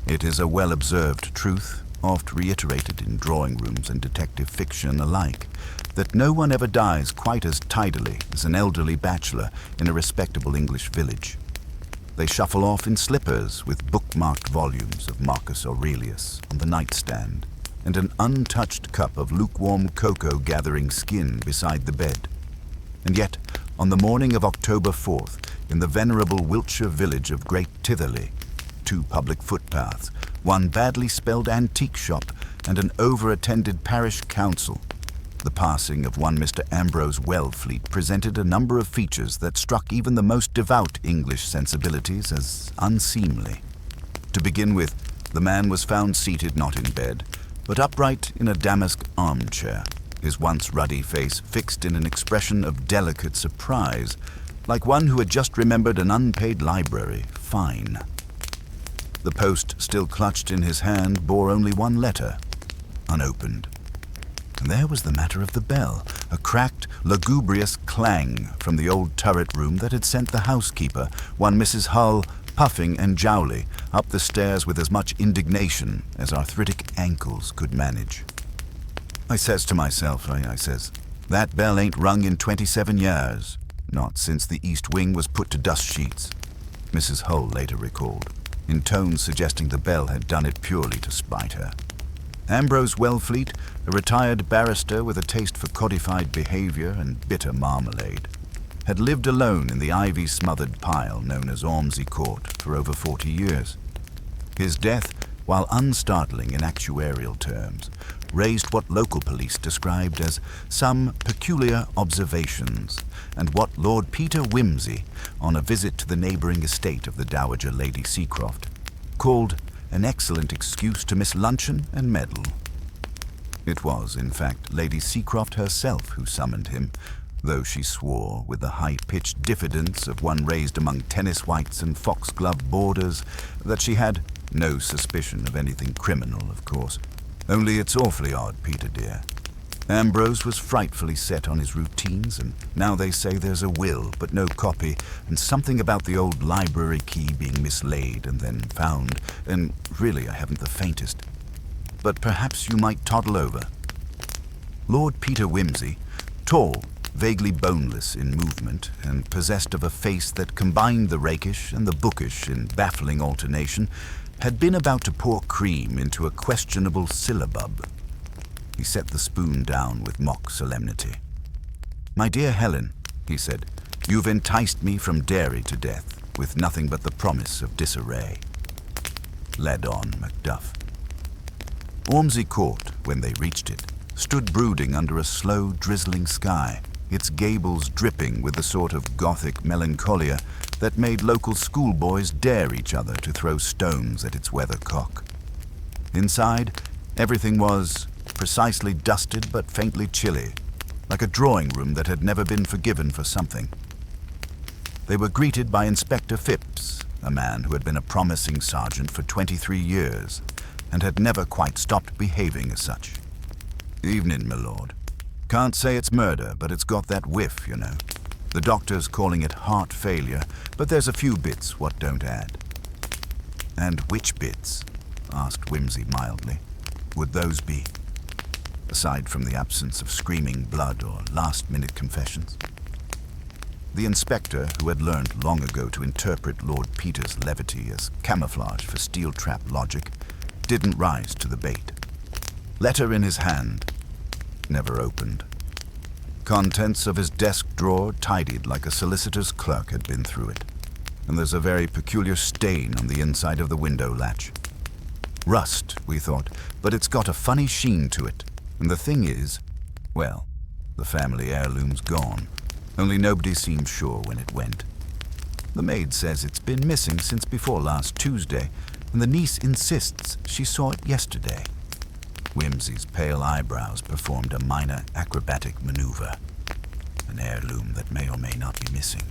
It is a well-observed truth, oft reiterated in drawing rooms and detective fiction alike, that no one ever dies quite as tidily as an elderly bachelor in a respectable English village. They shuffle off in slippers with bookmarked volumes of Marcus Aurelius on the nightstand and an untouched cup of lukewarm cocoa gathering skin beside the bed. And yet, on the morning of October 4th, in the venerable Wiltshire village of Great Titherley, 2 public footpaths, 1 badly spelled antique shop, and an over-attended parish council, the passing of one Mr. Ambrose Wellfleet presented a number of features that struck even the most devout English sensibilities as unseemly. To begin with, the man was found seated not in bed, but upright in a damask armchair, his once ruddy face fixed in an expression of delicate surprise, like one who had just remembered an unpaid library fine. The post still clutched in his hand bore only 1 letter, unopened. And there was the matter of the bell, a cracked, lugubrious clang from the old turret room that had sent the housekeeper, one Mrs. Hull, puffing and jowly, up the stairs with as much indignation as arthritic ankles could manage. I says to myself, I says, that bell ain't rung in 27 years, not since the east wing was put to dust sheets, Mrs. Hull later recalled, in tones suggesting the bell had done it purely to spite her. Ambrose Wellfleet, a retired barrister with a taste for codified behavior and bitter marmalade, had lived alone in the ivy-smothered pile known as Ormsey Court for over 40 years. His death, while unstartling in actuarial terms, raised what local police described as some peculiar observations, and what Lord Peter Wimsey, on a visit to the neighbouring estate of the Dowager Lady Seacroft, called an excellent excuse to miss luncheon and meddle. It was, in fact, Lady Seacroft herself who summoned him, though she swore, with the high-pitched diffidence of one raised among tennis whites and foxglove borders, that she had no suspicion of anything criminal, of course. Only it's awfully odd, Peter dear. Ambrose was frightfully set on his routines, and now they say there's a will, but no copy, and something about the old library key being mislaid and then found, and really I haven't the faintest. But perhaps you might toddle over. Lord Peter Wimsey, tall, vaguely boneless in movement, and possessed of a face that combined the rakish and the bookish in baffling alternation, had been about to pour cream into a questionable syllabub. He set the spoon down with mock solemnity. "My dear Helen," he said, "you've enticed me from dairy to death, with nothing but the promise of disarray." Led on Macduff. Ormsey Court, when they reached it, stood brooding under a slow, drizzling sky, its gables dripping with the sort of Gothic melancholia that made local schoolboys dare each other to throw stones at its weathercock. Inside, everything was precisely dusted but faintly chilly, like a drawing room that had never been forgiven for something. They were greeted by Inspector Phipps, a man who had been a promising sergeant for 23 years and had never quite stopped behaving as such. "Evening, my lord. Can't say it's murder, but it's got that whiff, you know. The doctor's calling it heart failure, but there's a few bits what don't add." "And which bits," asked Wimsey mildly, "would those be? Aside from the absence of screaming blood or last-minute confessions?" The inspector, who had learned long ago to interpret Lord Peter's levity as camouflage for steel-trap logic, didn't rise to the bait. Letter in his hand, never opened. Contents of his desk drawer tidied like a solicitor's clerk had been through it, and there's a very peculiar stain on the inside of the window latch. Rust, we thought, but it's got a funny sheen to it. And the thing is, well, the family heirloom's gone, only nobody seems sure when it went. The maid says it's been missing since before last Tuesday, and the niece insists she saw it yesterday. Wimsey's pale eyebrows performed a minor acrobatic maneuver. "An heirloom that may or may not be missing,"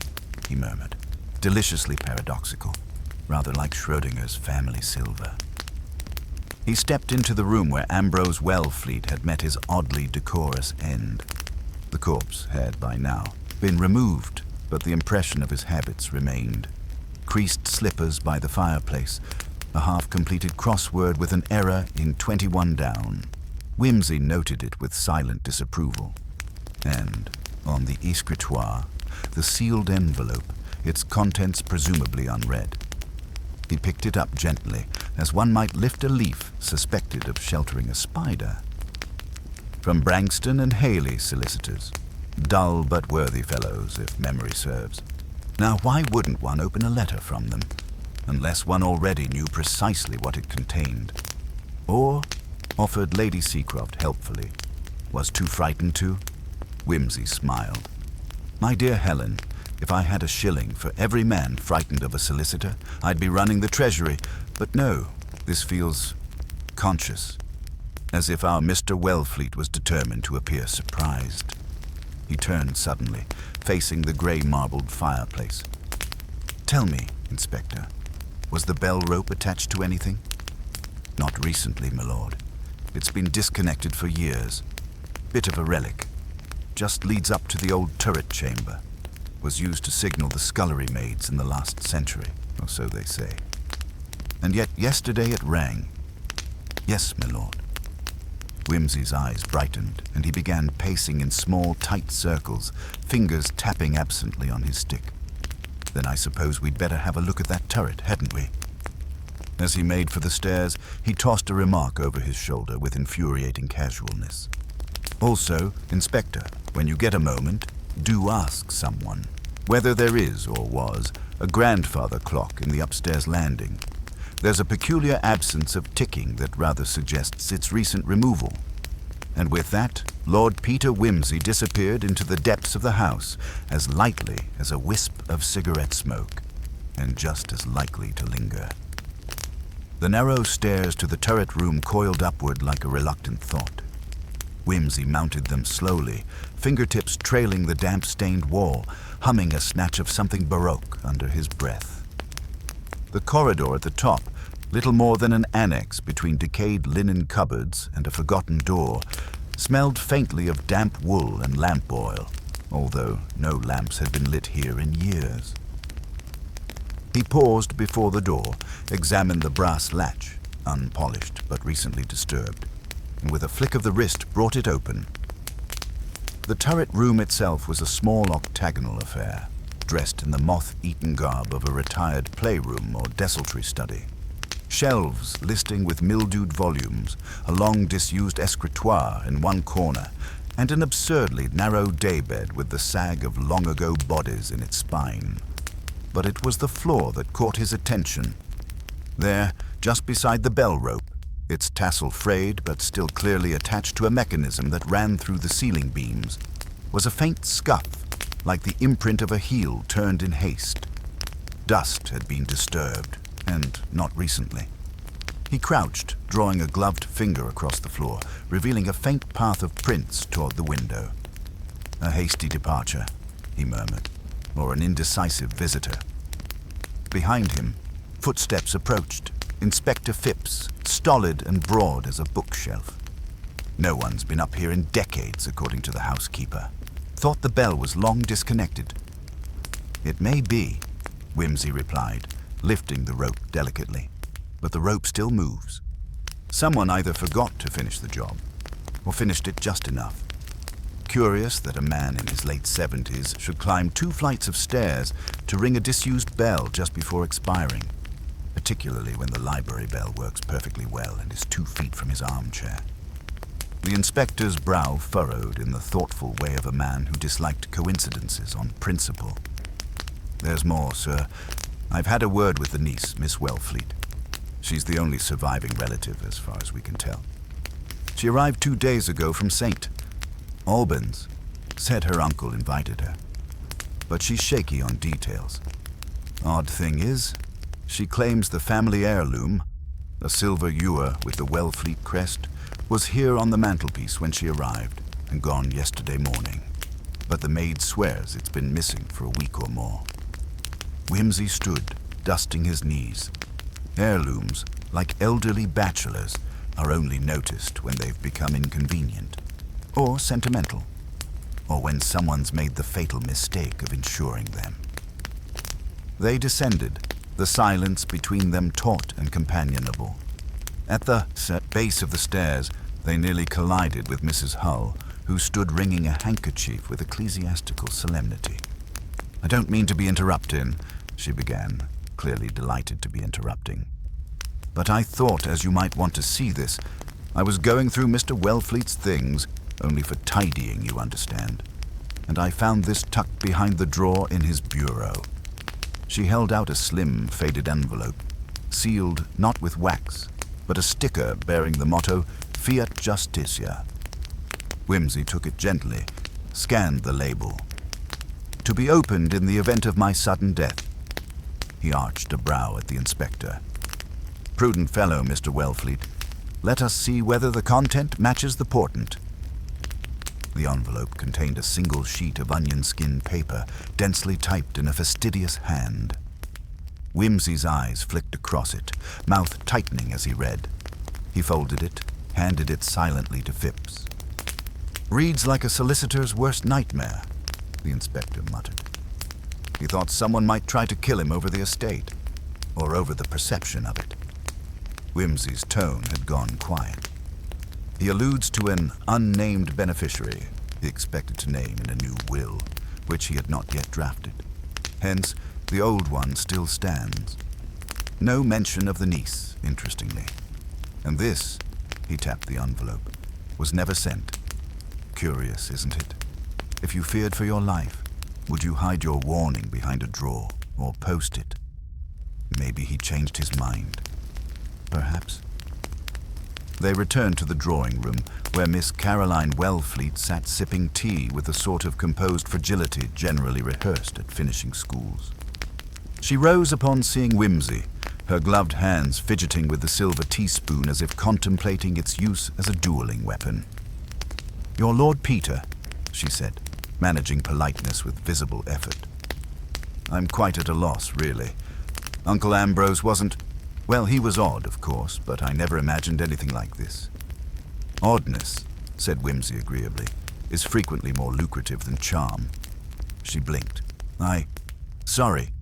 he murmured, deliciously paradoxical, rather like Schrodinger's family silver. He stepped into the room where Ambrose Wellfleet had met his oddly decorous end. The corpse had, by now, been removed, but the impression of his habits remained. Creased slippers by the fireplace, a half-completed crossword with an error in 21 down. Whimsy noted it with silent disapproval. And on the escritoire, the sealed envelope, its contents presumably unread. He picked it up gently, as one might lift a leaf suspected of sheltering a spider. From Brankston and Haley solicitors. Dull but worthy fellows, if memory serves. Now, why wouldn't one open a letter from them, unless one already knew precisely what it contained? Or, offered Lady Seacroft helpfully, was too frightened to? Whimsy smiled. My dear Helen, if I had a shilling for every man frightened of a solicitor, I'd be running the treasury. But no, this feels conscious, as if our Mr. Wellfleet was determined to appear surprised. He turned suddenly, facing the grey marbled fireplace. Tell me, Inspector, was the bell rope attached to anything? Not recently, my lord. It's been disconnected for years. Bit of a relic. Just leads up to the old turret chamber. Was used to signal the scullery maids in the last century, or so they say. And yet yesterday it rang. Yes, my lord. Whimsy's eyes brightened, and he began pacing in small, tight circles, fingers tapping absently on his stick. Then I suppose we'd better have a look at that turret, hadn't we? As he made for the stairs, he tossed a remark over his shoulder with infuriating casualness. Also, Inspector, when you get a moment, do ask someone whether there is, or was, a grandfather clock in the upstairs landing. There's a peculiar absence of ticking that rather suggests its recent removal. And with that, Lord Peter Whimsy disappeared into the depths of the house, as lightly as a wisp of cigarette smoke, and just as likely to linger. The narrow stairs to the turret room coiled upward like a reluctant thought. Whimsy mounted them slowly, fingertips trailing the damp-stained wall, humming a snatch of something baroque under his breath. The corridor at the top, little more than an annex between decayed linen cupboards and a forgotten door, smelled faintly of damp wool and lamp oil, although no lamps had been lit here in years. He paused before the door, examined the brass latch, unpolished but recently disturbed, and with a flick of the wrist brought it open. The turret room itself was a small octagonal affair, dressed in the moth-eaten garb of a retired playroom or desultory study. Shelves listing with mildewed volumes, a long disused escritoire in one corner, and an absurdly narrow daybed with the sag of long-ago bodies in its spine. But it was the floor that caught his attention. There, just beside the bell rope, its tassel frayed but still clearly attached to a mechanism that ran through the ceiling beams, was a faint scuff, like the imprint of a heel turned in haste. Dust had been disturbed, and not recently. He crouched, drawing a gloved finger across the floor, revealing a faint path of prints toward the window. A hasty departure, he murmured, or an indecisive visitor. Behind him, footsteps approached. Inspector Phipps, stolid and broad as a bookshelf. No one's been up here in decades, according to the housekeeper. Thought the bell was long disconnected. It may be, Whimsy replied, lifting the rope delicately. But the rope still moves. Someone either forgot to finish the job, or finished it just enough. Curious that a man in his late 70s should climb 2 flights of stairs to ring a disused bell just before expiring, particularly when the library bell works perfectly well and is 2 feet from his armchair. The inspector's brow furrowed in the thoughtful way of a man who disliked coincidences on principle. There's more, sir. I've had a word with the niece, Miss Wellfleet. She's the only surviving relative, as far as we can tell. She arrived 2 days ago from St. Albans. Said her uncle invited her. But she's shaky on details. Odd thing is, she claims the family heirloom, a silver ewer with the Wellfleet crest, was here on the mantelpiece when she arrived and gone yesterday morning. But the maid swears it's been missing for a week or more. Whimsy stood, dusting his knees. Heirlooms, like elderly bachelors, are only noticed when they've become inconvenient, or sentimental, or when someone's made the fatal mistake of insuring them. They descended, the silence between them taut and companionable. At the base of the stairs, they nearly collided with Mrs. Hull, who stood wringing a handkerchief with ecclesiastical solemnity. "I don't mean to be interrupting," she began, clearly delighted to be interrupting. "But I thought, as you might want to see this, I was going through Mr. Wellfleet's things, only for tidying, you understand, and I found this tucked behind the drawer in his bureau." She held out a slim, faded envelope, sealed not with wax, but a sticker bearing the motto, Fiat Justitia. Whimsy took it gently, scanned the label. "To be opened in the event of my sudden death." He arched a brow at the inspector. "Prudent fellow, Mr. Wellfleet. Let us see whether the content matches the portent." The envelope contained a single sheet of onion skin paper, densely typed in a fastidious hand. Whimsy's eyes flicked across it, mouth tightening as he read. He folded it, handed it silently to Phipps. "Reads like a solicitor's worst nightmare," the inspector muttered. He thought someone might try to kill him over the estate, or over the perception of it. Whimsy's tone had gone quiet. "He alludes to an unnamed beneficiary he expected to name in a new will, which he had not yet drafted. Hence, the old one still stands. No mention of the niece, interestingly. And this," he tapped the envelope, "was never sent. Curious, isn't it? If you feared for your life, would you hide your warning behind a drawer or post it? Maybe he changed his mind. Perhaps." They returned to the drawing room, where Miss Caroline Wellfleet sat sipping tea with the sort of composed fragility generally rehearsed at finishing schools. She rose upon seeing Whimsy, her gloved hands fidgeting with the silver teaspoon as if contemplating its use as a dueling weapon. "You're Lord Peter," she said, managing politeness with visible effort. "I'm quite at a loss, really. Uncle Ambrose wasn't... Well, he was odd, of course, but I never imagined anything like this." "Oddness," said Whimsy agreeably, "is frequently more lucrative than charm." She blinked. Sorry.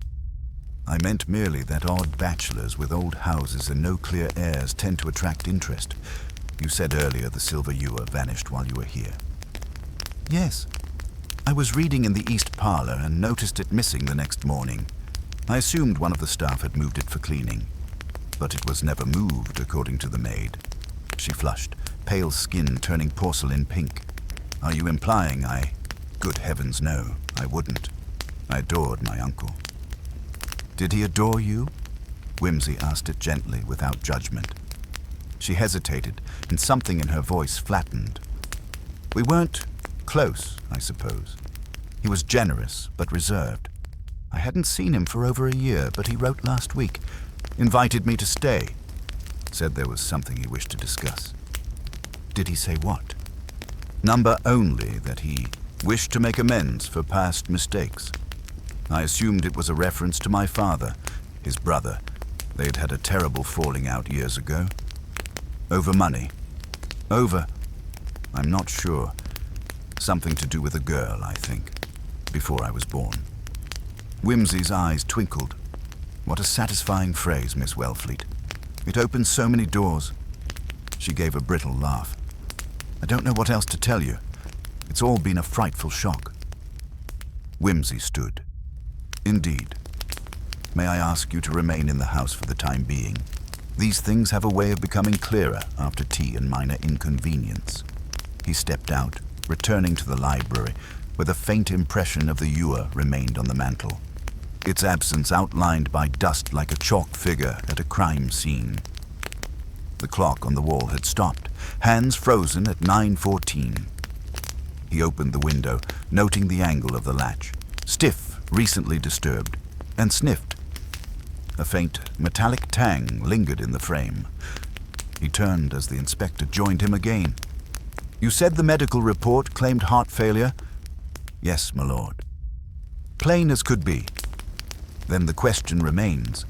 I meant merely that odd bachelors with old houses and no clear heirs tend to attract interest. You said earlier the silver ewer vanished while you were here." "Yes. I was reading in the east parlor and noticed it missing the next morning. I assumed one of the staff had moved it for cleaning. But it was never moved, according to the maid." She flushed, pale skin turning porcelain pink. "Are you implying I... Good heavens, no, I wouldn't. I adored my uncle." "Did he adore you?" Whimsy asked it gently, without judgment. She hesitated, and something in her voice flattened. "We weren't close, I suppose. He was generous, but reserved. I hadn't seen him for over a year, but he wrote last week. Invited me to stay. Said there was something he wished to discuss." "Did he say what?" "Number only that he wished to make amends for past mistakes. I assumed it was a reference to my father, his brother. They had had a terrible falling out years ago. Over money. I'm not sure. Something to do with a girl, I think, before I was born." Whimsy's eyes twinkled. What a satisfying phrase, Miss Wellfleet. It opens so many doors. She gave a brittle laugh. "I don't know what else to tell you. It's all been a frightful shock." Whimsy stood. "Indeed. May I ask you to remain in the house for the time being? These things have a way of becoming clearer after tea and minor inconvenience." He stepped out, returning to the library, where a faint impression of the ewer remained on the mantel, its absence outlined by dust like a chalk figure at a crime scene. The clock on the wall had stopped, hands frozen at 9:14. He opened the window, noting the angle of the latch, stiff, recently disturbed, and sniffed. A faint metallic tang lingered in the frame. He turned as the inspector joined him again. "You said the medical report claimed heart failure?" "Yes, my lord." "Plain as could be. Then the question remains.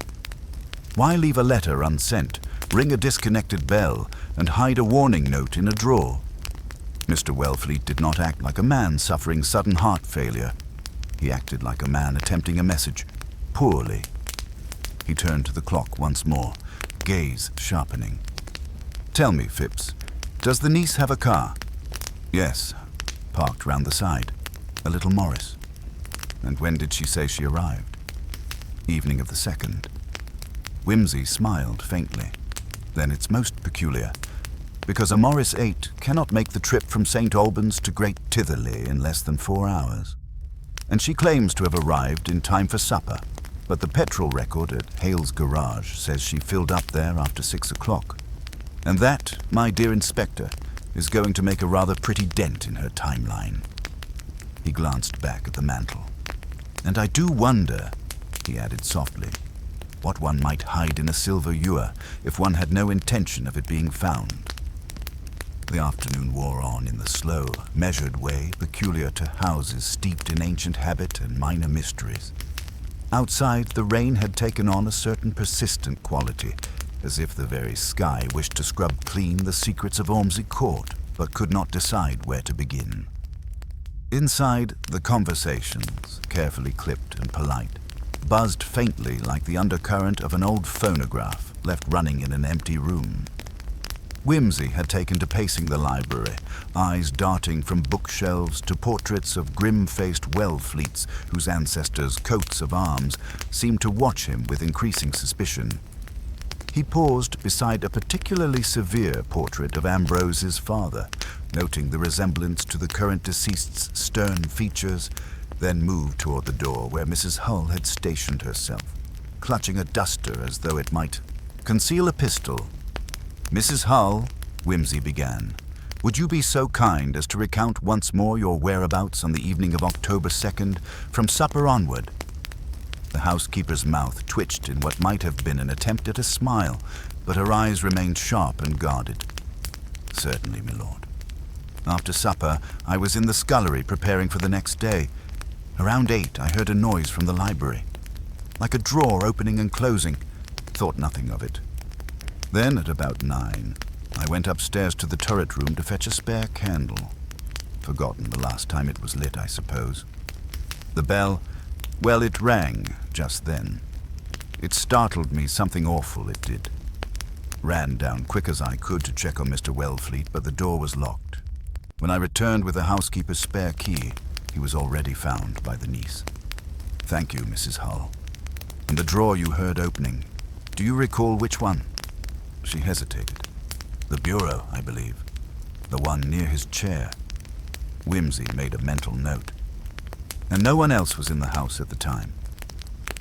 Why leave a letter unsent, ring a disconnected bell, and hide a warning note in a drawer? Mr. Wellfleet did not act like a man suffering sudden heart failure. He acted like a man attempting a message, poorly. He turned to the clock once more, gaze sharpening. "Tell me, Phipps, does the niece have a car?" "Yes, parked round the side. A little Morris." "And when did she say she arrived?" "Evening of the 2nd. Whimsy smiled faintly. "Then it's most peculiar, because a Morris 8 cannot make the trip from St. Albans to Great Titherley in less than 4 hours. And she claims to have arrived in time for supper, but the petrol record at Hale's garage says she filled up there after 6 o'clock. And that, my dear Inspector, is going to make a rather pretty dent in her timeline." He glanced back at the mantel. "And I do wonder," he added softly, "what one might hide in a silver ewer if one had no intention of it being found." The afternoon wore on in the slow, measured way peculiar to houses steeped in ancient habit and minor mysteries. Outside, the rain had taken on a certain persistent quality, as if the very sky wished to scrub clean the secrets of Ormsey Court, but could not decide where to begin. Inside, the conversations, carefully clipped and polite, buzzed faintly like the undercurrent of an old phonograph left running in an empty room. Whimsy had taken to pacing the library, eyes darting from bookshelves to portraits of grim-faced Wellfleets whose ancestors' coats of arms seemed to watch him with increasing suspicion. He paused beside a particularly severe portrait of Ambrose's father, noting the resemblance to the current deceased's stern features, then moved toward the door where Mrs. Hull had stationed herself, clutching a duster as though it might conceal a pistol. "Mrs. Hull," Whimsy began, "would you be so kind as to recount once more your whereabouts on the evening of October 2nd, from supper onward?" The housekeeper's mouth twitched in what might have been an attempt at a smile, but her eyes remained sharp and guarded. "Certainly, my lord. After supper, I was in the scullery preparing for the next day. Around 8, I heard a noise from the library, like a drawer opening and closing. Thought nothing of it. Then, at about 9, I went upstairs to the turret room to fetch a spare candle. Forgotten the last time it was lit, I suppose. The bell, well, it rang just then. It startled me, something awful it did. Ran down quick as I could to check on Mr. Wellfleet, but the door was locked. When I returned with the housekeeper's spare key, he was already found by the niece. Thank you, Mrs. Hull. And the drawer you heard opening, do you recall which one?" She hesitated. "The bureau, I believe. The one near his chair." Whimsy made a mental note. "And no one else was in the house at the time?"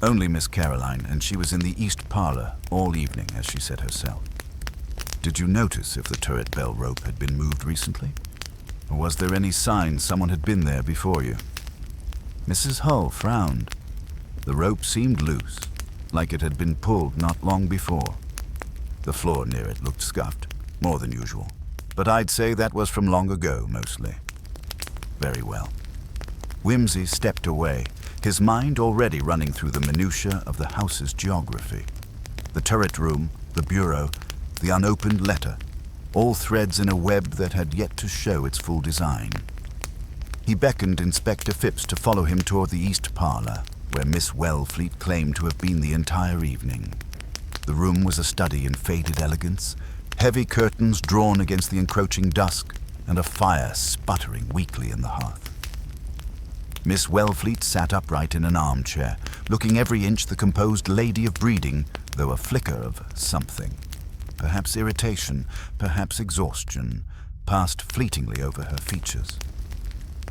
"Only Miss Caroline, and she was in the east parlor all evening, as she said herself." "Did you notice if the turret bell rope had been moved recently? Or was there any sign someone had been there before you?" Mrs. Hull frowned. The rope seemed loose, like it had been pulled not long before. The floor near it looked scuffed, more than usual, but I'd say that was from long ago, mostly. "Very well." Whimsy stepped away, his mind already running through the minutiae of the house's geography. The turret room, the bureau, the unopened letter, all threads in a web that had yet to show its full design. He beckoned Inspector Phipps to follow him toward the east parlor, where Miss Wellfleet claimed to have been the entire evening. The room was a study in faded elegance, heavy curtains drawn against the encroaching dusk, and a fire sputtering weakly in the hearth. Miss Wellfleet sat upright in an armchair, looking every inch the composed lady of breeding, though a flicker of something, perhaps irritation, perhaps exhaustion, passed fleetingly over her features.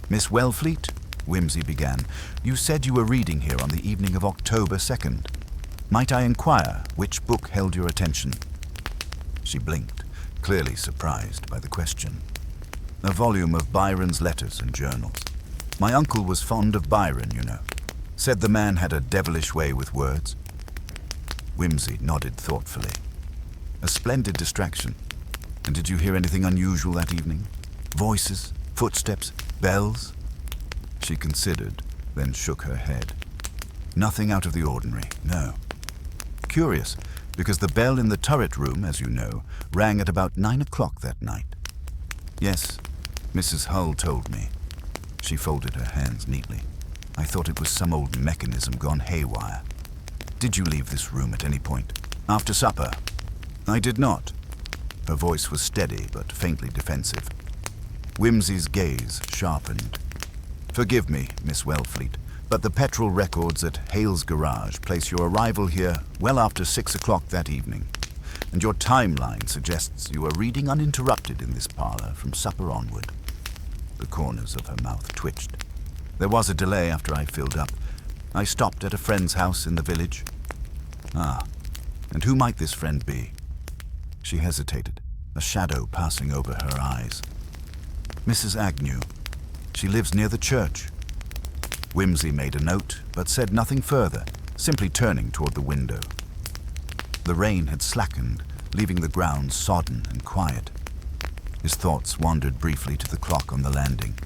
"Miss Wellfleet," Whimsy began, "you said you were reading here on the evening of October 2nd. Might I inquire which book held your attention?" She blinked, clearly surprised by the question. "A volume of Byron's letters and journals. My uncle was fond of Byron, you know. Said the man had a devilish way with words." Whimsy nodded thoughtfully. "A splendid distraction. And did you hear anything unusual that evening? Voices, footsteps, bells?" She considered, then shook her head. "Nothing out of the ordinary, no. Curious, because the bell in the turret room, as you know, rang at about 9 o'clock that night." "Yes, Mrs. Hull told me." She folded her hands neatly. "I thought it was some old mechanism gone haywire." Did you leave this room at any point? After supper? I did not. Her voice was steady but faintly defensive. Whimsy's gaze sharpened. Forgive me, Miss Wellfleet, but the petrol records at Hale's garage place your arrival here well after 6 o'clock that evening, and your timeline suggests you were reading uninterrupted in this parlor from supper onward. The corners of her mouth twitched. There was a delay after I filled up. I stopped at a friend's house in the village. Ah, and who might this friend be? She hesitated, a shadow passing over her eyes. Mrs. Agnew. She lives near the church. Whimsy made a note, but said nothing further, simply turning toward the window. The rain had slackened, leaving the ground sodden and quiet. His thoughts wandered briefly to the clock on the landing.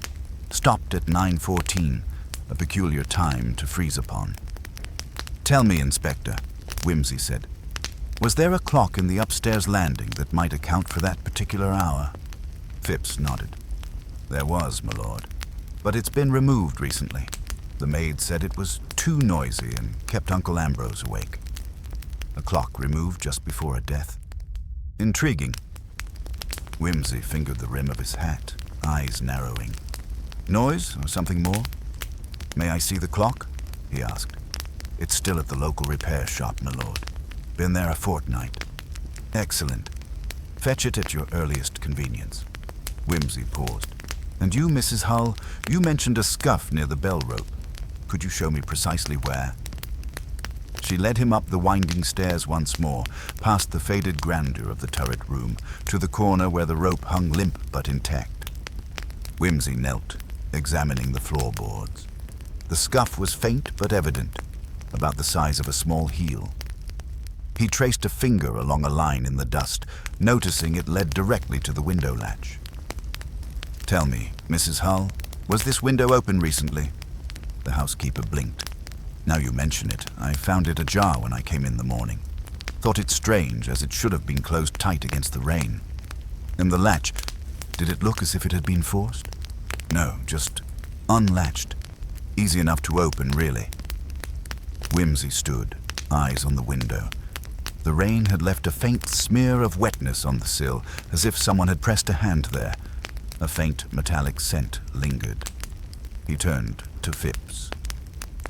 Stopped at 9:14, a peculiar time to freeze upon. Tell me, Inspector, Whimsy said, was there a clock in the upstairs landing that might account for that particular hour? Phipps nodded. There was, my lord, but it's been removed recently. The maid said it was too noisy and kept Uncle Ambrose awake. A clock removed just before a death. Intriguing. Whimsy fingered the rim of his hat, eyes narrowing. Noise or something more? May I see the clock? He asked. It's still at the local repair shop, my lord. Been there a fortnight. Excellent. Fetch it at your earliest convenience. Whimsy paused. And you, Mrs. Hull, you mentioned a scuff near the bell rope. Could you show me precisely where? She led him up the winding stairs once more, past the faded grandeur of the turret room, to the corner where the rope hung limp but intact. Whimsy knelt, examining the floorboards. The scuff was faint but evident, about the size of a small heel. He traced a finger along a line in the dust, noticing it led directly to the window latch. Tell me, Mrs. Hull, was this window open recently? The housekeeper blinked. Now you mention it, I found it ajar when I came in the morning. Thought it strange, as it should have been closed tight against the rain. And the latch, did it look as if it had been forced? No, just unlatched. Easy enough to open, really. Whimsy stood, eyes on the window. The rain had left a faint smear of wetness on the sill, as if someone had pressed a hand there. A faint metallic scent lingered. He turned to Phipps.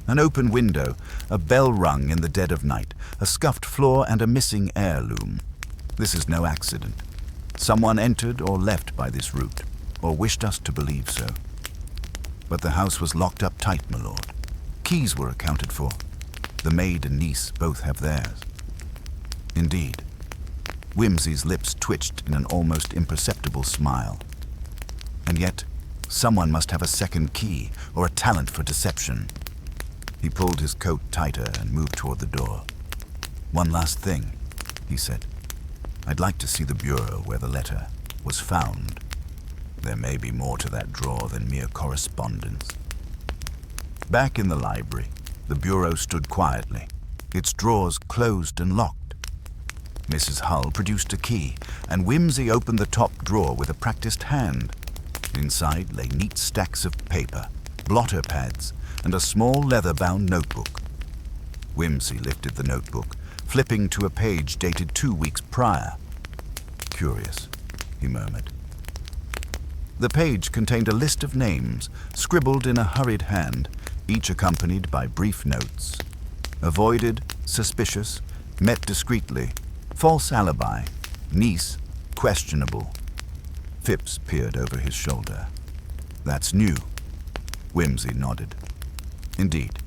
An open window, a bell rung in the dead of night, a scuffed floor and a missing heirloom. This is no accident. Someone entered or left by this route, or wished us to believe so. But the house was locked up tight, my lord. Keys were accounted for. The maid and niece both have theirs. Indeed. Whimsy's lips twitched in an almost imperceptible smile. And yet, someone must have a second key or a talent for deception. He pulled his coat tighter and moved toward the door. One last thing, he said. I'd like to see the bureau where the letter was found. There may be more to that drawer than mere correspondence. Back in the library, the bureau stood quietly, its drawers closed and locked. Mrs. Hull produced a key, and Whimsy opened the top drawer with a practiced hand. Inside lay neat stacks of paper, blotter pads, and a small leather-bound notebook. Whimsy lifted the notebook, flipping to a page dated 2 weeks prior. Curious, he murmured. The page contained a list of names, scribbled in a hurried hand, each accompanied by brief notes. Avoided, suspicious, met discreetly, false alibi, niece, questionable. Phipps peered over his shoulder. That's new. Whimsy nodded. Indeed.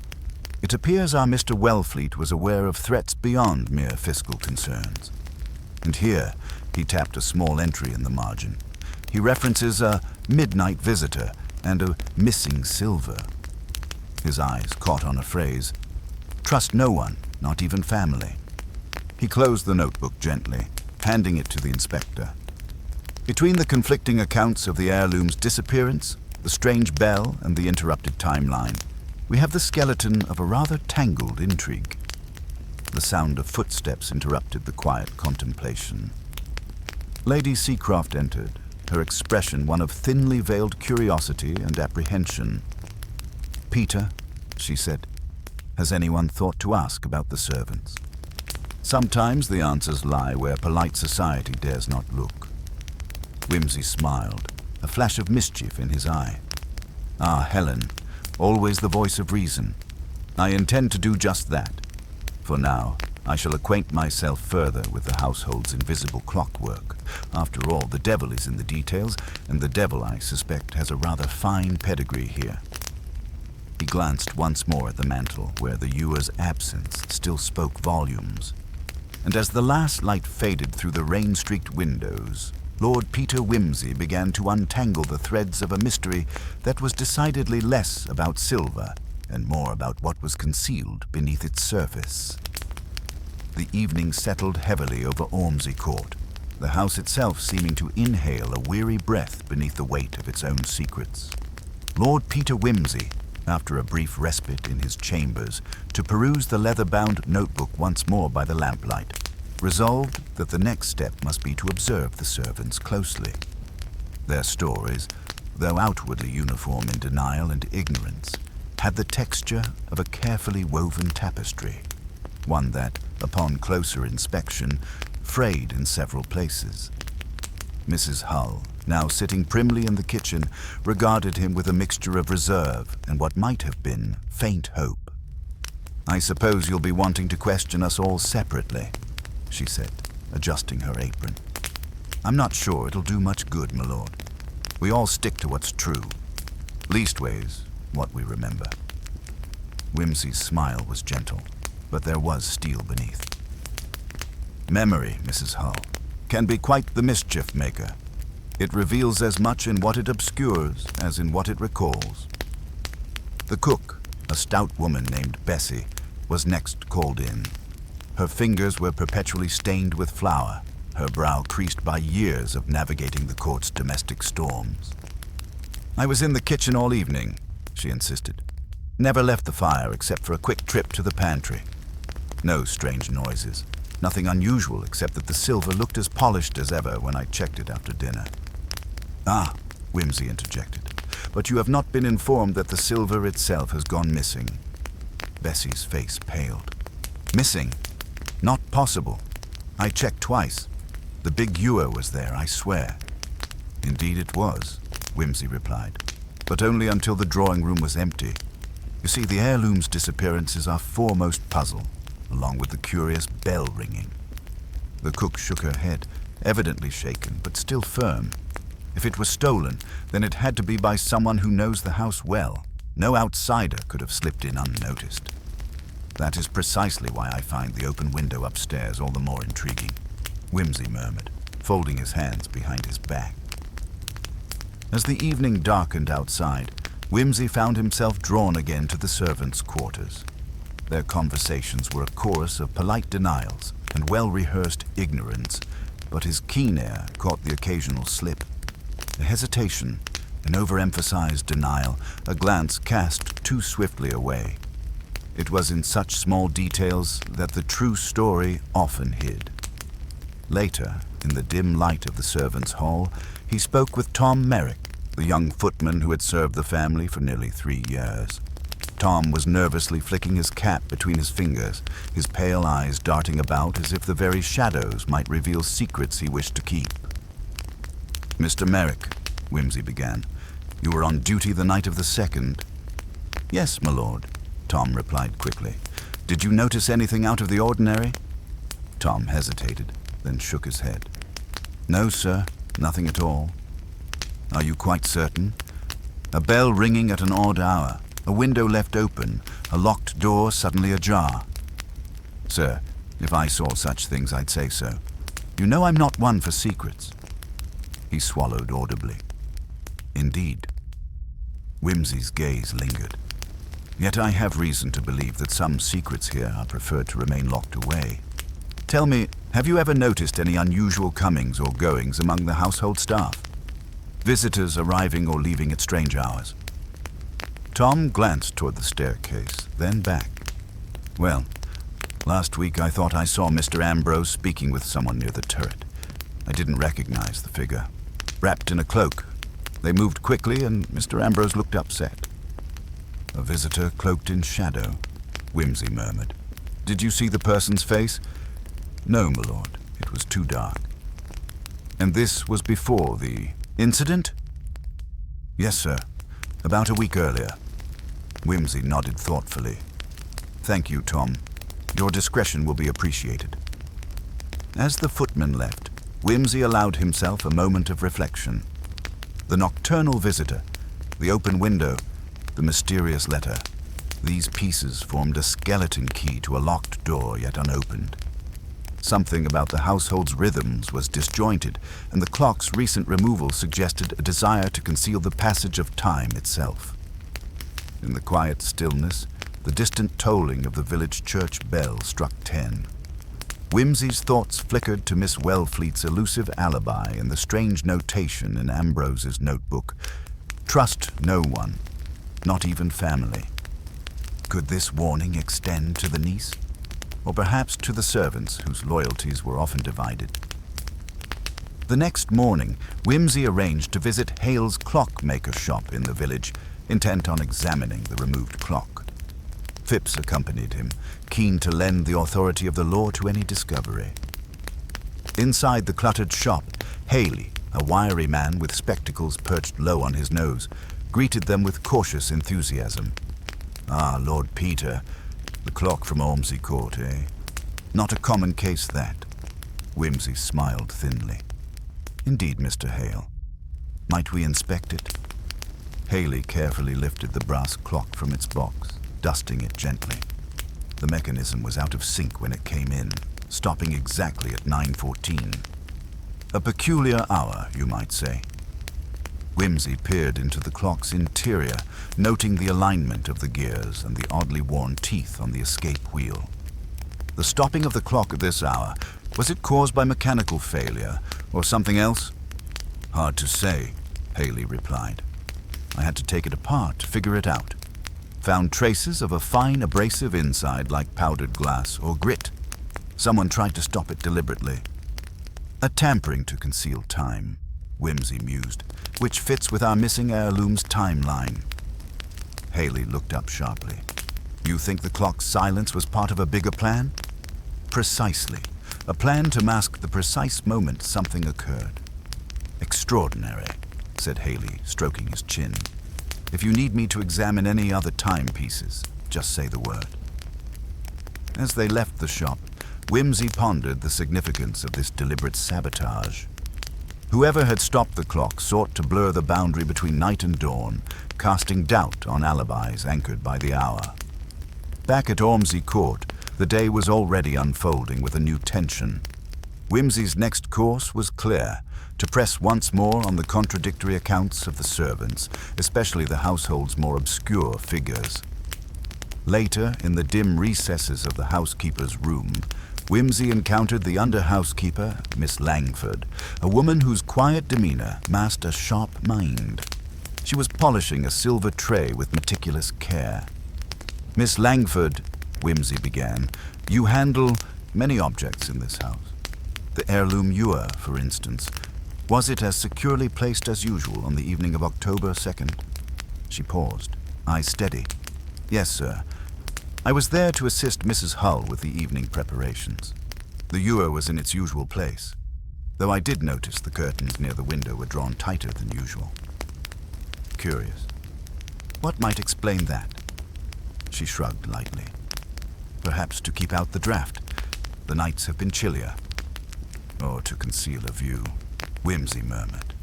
It appears our Mr. Wellfleet was aware of threats beyond mere fiscal concerns. And here, he tapped a small entry in the margin. He references a midnight visitor and a missing silver. His eyes caught on a phrase, trust no one, not even family. He closed the notebook gently, handing it to the inspector. Between the conflicting accounts of the heirloom's disappearance, the strange bell, and the interrupted timeline, we have the skeleton of a rather tangled intrigue. The sound of footsteps interrupted the quiet contemplation. Lady Seacroft entered, her expression one of thinly veiled curiosity and apprehension. Peter, she said. Has anyone thought to ask about the servants? Sometimes the answers lie where polite society dares not look. Whimsy smiled, a flash of mischief in his eye. Ah, Helen, always the voice of reason. I intend to do just that. For now, I shall acquaint myself further with the household's invisible clockwork. After all, the devil is in the details, and the devil, I suspect, has a rather fine pedigree here. He glanced once more at the mantel, where the ewer's absence still spoke volumes. And as the last light faded through the rain-streaked windows, Lord Peter Wimsey began to untangle the threads of a mystery that was decidedly less about silver and more about what was concealed beneath its surface. The evening settled heavily over Ormsey Court, the house itself seeming to inhale a weary breath beneath the weight of its own secrets. Lord Peter Wimsey, after a brief respite in his chambers to peruse the leather-bound notebook once more by the lamplight, resolved that the next step must be to observe the servants closely. Their stories, though outwardly uniform in denial and ignorance, had the texture of a carefully woven tapestry, one that, upon closer inspection, frayed in several places. Mrs. Hull, now sitting primly in the kitchen, regarded him with a mixture of reserve and what might have been faint hope. "I suppose you'll be wanting to question us all separately," she said, adjusting her apron. "I'm not sure it'll do much good, my lord. We all stick to what's true. Leastways, what we remember." Whimsy's smile was gentle, but there was steel beneath. "Memory, Mrs. Hull, can be quite the mischief maker. It reveals as much in what it obscures as in what it recalls." The cook, a stout woman named Bessie, was next called in. Her fingers were perpetually stained with flour, her brow creased by years of navigating the court's domestic storms. "I was in the kitchen all evening," she insisted. "Never left the fire except for a quick trip to the pantry. No strange noises, nothing unusual except that the silver looked as polished as ever when I checked it after dinner." "Ah," Whimsy interjected, "but you have not been informed that the silver itself has gone missing." Bessie's face paled. "Missing? Not possible. I checked twice. The big ewer was there, I swear." "Indeed it was," Whimsy replied, "but only until the drawing room was empty. You see, the heirloom's disappearance is our foremost puzzle, along with the curious bell ringing." The cook shook her head, evidently shaken, but still firm. If it was stolen, then it had to be by someone who knows the house well. No outsider could have slipped in unnoticed. "That is precisely why I find the open window upstairs all the more intriguing," Whimsy murmured, folding his hands behind his back. As the evening darkened outside, Whimsy found himself drawn again to the servants' quarters. Their conversations were a chorus of polite denials and well-rehearsed ignorance, but his keen ear caught the occasional slip. A hesitation, an overemphasized denial, a glance cast too swiftly away. It was in such small details that the true story often hid. Later, in the dim light of the servants' hall, he spoke with Tom Merrick, the young footman who had served the family for nearly 3 years. Tom was nervously flicking his cap between his fingers, his pale eyes darting about as if the very shadows might reveal secrets he wished to keep. "Mr. Merrick," Whimsy began, "you were on duty the night of the 2nd. "Yes, my lord," Tom replied quickly. "Did you notice anything out of the ordinary?" Tom hesitated, then shook his head. "No, sir, nothing at all." "Are you quite certain? A bell ringing at an odd hour, a window left open, a locked door suddenly ajar." "Sir, if I saw such things, I'd say so. You know I'm not one for secrets." He swallowed audibly. "Indeed." Whimsy's gaze lingered. "Yet I have reason to believe that some secrets here are preferred to remain locked away. Tell me, have you ever noticed any unusual comings or goings among the household staff? Visitors arriving or leaving at strange hours?" Tom glanced toward the staircase, then back. "Well, last week I thought I saw Mr. Ambrose speaking with someone near the turret. I didn't recognize the figure. Wrapped in a cloak. They moved quickly and Mr. Ambrose looked upset." "A visitor cloaked in shadow," Whimsy murmured. "Did you see the person's face?" "No, my lord. It was too dark." "And this was before the incident?" "Yes, sir. About a week earlier." Whimsy nodded thoughtfully. "Thank you, Tom. Your discretion will be appreciated." As the footman left, Whimsy allowed himself a moment of reflection. The nocturnal visitor, the open window, the mysterious letter. These pieces formed a skeleton key to a locked door yet unopened. Something about the household's rhythms was disjointed, and the clock's recent removal suggested a desire to conceal the passage of time itself. In the quiet stillness, the distant tolling of the village church bell struck 10. Whimsy's thoughts flickered to Miss Wellfleet's elusive alibi and the strange notation in Ambrose's notebook. "Trust no one, not even family." Could this warning extend to the niece? Or perhaps to the servants, whose loyalties were often divided? The next morning, Whimsy arranged to visit Hale's clockmaker's shop in the village, intent on examining the removed clock. Phipps accompanied him, keen to lend the authority of the law to any discovery. Inside the cluttered shop, Haley, a wiry man with spectacles perched low on his nose, greeted them with cautious enthusiasm. "Ah, Lord Peter, the clock from Ormsey Court, eh? Not a common case, that." Whimsy smiled thinly. "Indeed, Mr. Hale. Might we inspect it?" Haley carefully lifted the brass clock from its box, dusting it gently. The mechanism was out of sync when it came in, stopping exactly at 9:14. A peculiar hour, you might say. Whimsy peered into the clock's interior, noting the alignment of the gears and the oddly worn teeth on the escape wheel. The stopping of the clock at this hour, was it caused by mechanical failure or something else? "Hard to say," Haley replied. "I had to take it apart to figure it out. Found traces of a fine abrasive inside like powdered glass or grit. Someone tried to stop it deliberately. A tampering to conceal time," Whimsy mused, "which fits with our missing heirloom's timeline." Haley looked up sharply. "You think the clock's silence was part of a bigger plan?" "Precisely. A plan to mask the precise moment something occurred." "Extraordinary," said Haley, stroking his chin. "If you need me to examine any other timepieces, just say the word." As they left the shop, Whimsy pondered the significance of this deliberate sabotage. Whoever had stopped the clock sought to blur the boundary between night and dawn, casting doubt on alibis anchored by the hour. Back at Ormsey Court, the day was already unfolding with a new tension. Whimsy's next course was clear: to press once more on the contradictory accounts of the servants, especially the household's more obscure figures. Later, in the dim recesses of the housekeeper's room, Whimsy encountered the under-housekeeper, Miss Langford, a woman whose quiet demeanor masked a sharp mind. She was polishing a silver tray with meticulous care. "Miss Langford," Whimsy began, "you handle many objects in this house. The heirloom ewer, for instance. Was it as securely placed as usual on the evening of October 2nd? She paused, eyes steady. "Yes, sir. I was there to assist Mrs. Hull with the evening preparations. The ewer was in its usual place, though I did notice the curtains near the window were drawn tighter than usual." "Curious. What might explain that?" She shrugged lightly. "Perhaps to keep out the draft. The nights have been chillier." "Or to conceal a view," Whimsy murmured.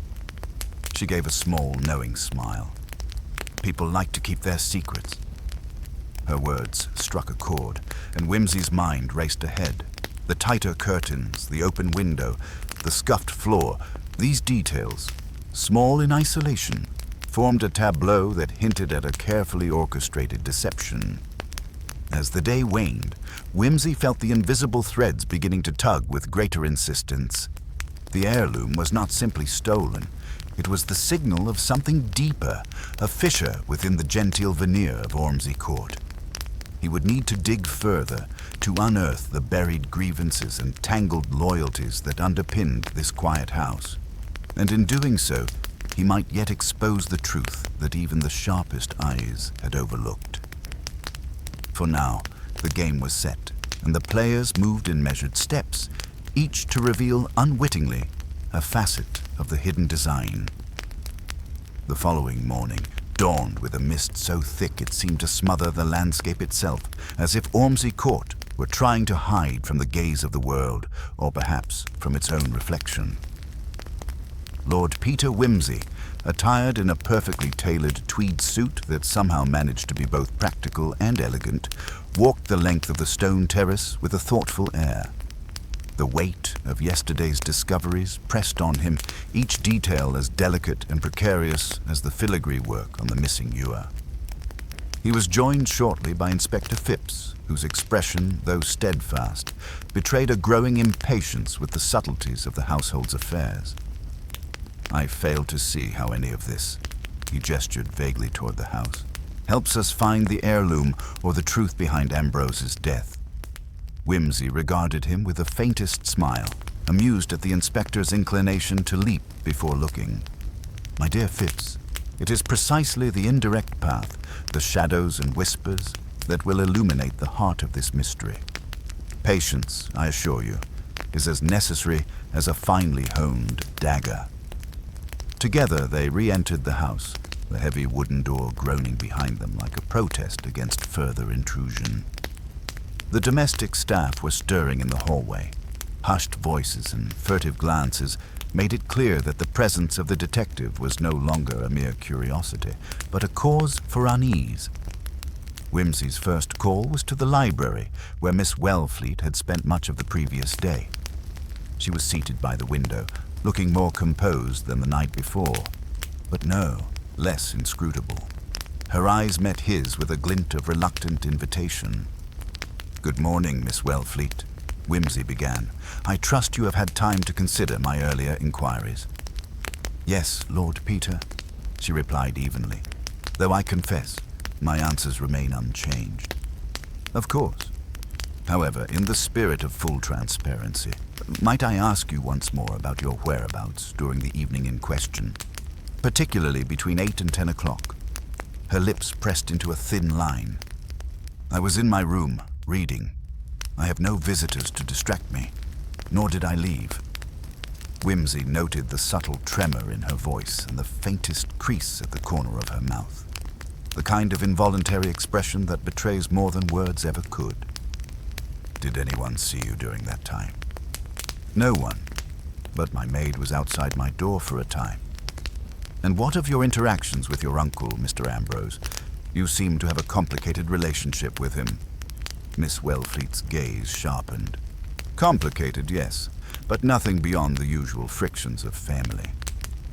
She gave a small, knowing smile. "People like to keep their secrets." Her words struck a chord, and Whimsy's mind raced ahead. The tighter curtains, the open window, the scuffed floor, these details, small in isolation, formed a tableau that hinted at a carefully orchestrated deception. As the day waned, Whimsy felt the invisible threads beginning to tug with greater insistence. The heirloom was not simply stolen. It was the signal of something deeper, a fissure within the genteel veneer of Ormsey Court. He would need to dig further to unearth the buried grievances and tangled loyalties that underpinned this quiet house. And in doing so, he might yet expose the truth that even the sharpest eyes had overlooked. For now, The game was set, and the players moved in measured steps, each to reveal unwittingly a facet of the hidden design. The following morning dawned with a mist so thick it seemed to smother the landscape itself, as if Ormsey Court were trying to hide from the gaze of the world, or perhaps from its own reflection. Lord Peter Wimsey, attired in a perfectly tailored tweed suit that somehow managed to be both practical and elegant, walked the length of the stone terrace with a thoughtful air. The weight of yesterday's discoveries pressed on him, each detail as delicate and precarious as the filigree work on the missing ewer. He was joined shortly by Inspector Phipps, whose expression, though steadfast, betrayed a growing impatience with the subtleties of the household's affairs. "I fail to see how any of this," he gestured vaguely toward the house, "helps us find the heirloom or the truth behind Ambrose's death." Wimsey regarded him with the faintest smile, amused at the inspector's inclination to leap before looking. "My dear Phipps, it is precisely the indirect path, the shadows and whispers, that will illuminate the heart of this mystery. Patience, I assure you, is as necessary as a finely honed dagger." Together they re-entered the house, the heavy wooden door groaning behind them like a protest against further intrusion. The domestic staff were stirring in the hallway. Hushed voices and furtive glances made it clear that the presence of the detective was no longer a mere curiosity, but a cause for unease. Wimsey's first call was to the library, where Miss Wellfleet had spent much of the previous day. She was seated by the window, looking more composed than the night before, but no, less inscrutable. Her eyes met his with a glint of reluctant invitation. "Good morning, Miss Wellfleet," Wimsey began. "I trust you have had time to consider my earlier inquiries." "Yes, Lord Peter," she replied evenly, "though I confess my answers remain unchanged." "Of course. However, in the spirit of full transparency, might I ask you once more about your whereabouts during the evening in question, particularly between 8 and 10 o'clock?" Her lips pressed into a thin line. "I was in my room, reading. I have no visitors to distract me, nor did I leave." Wimsey noted the subtle tremor in her voice and the faintest crease at the corner of her mouth, the kind of involuntary expression that betrays more than words ever could. "Did anyone see you during that time?" "No one, but my maid was outside my door for a time." "And what of your interactions with your uncle, Mr. Ambrose? You seem to have a complicated relationship with him." Miss Wellfleet's gaze sharpened. "Complicated, yes, but nothing beyond the usual frictions of family.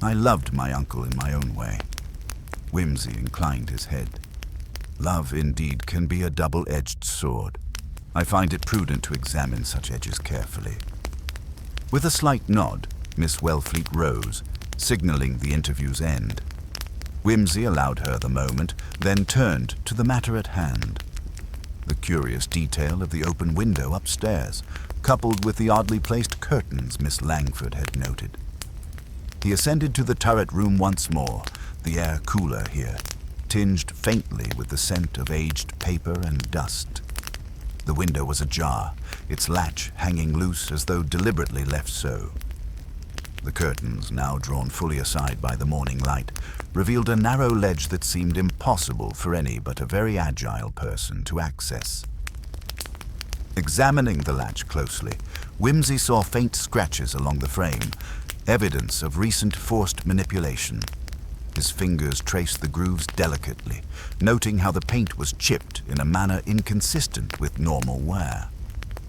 I loved my uncle in my own way." Wimsey inclined his head. "Love indeed can be a double-edged sword. I find it prudent to examine such edges carefully." With a slight nod, Miss Wellfleet rose, signaling the interview's end. Wimsey allowed her the moment, then turned to the matter at hand. The curious detail of the open window upstairs, coupled with the oddly placed curtains Miss Langford had noted. He ascended to the turret room once more, the air cooler here, tinged faintly with the scent of aged paper and dust. The window was ajar, its latch hanging loose as though deliberately left so. The curtains, now drawn fully aside by the morning light, revealed a narrow ledge that seemed impossible for any but a very agile person to access. Examining the latch closely, Wimsey saw faint scratches along the frame, evidence of recent forced manipulation. His fingers traced the grooves delicately, noting how the paint was chipped in a manner inconsistent with normal wear.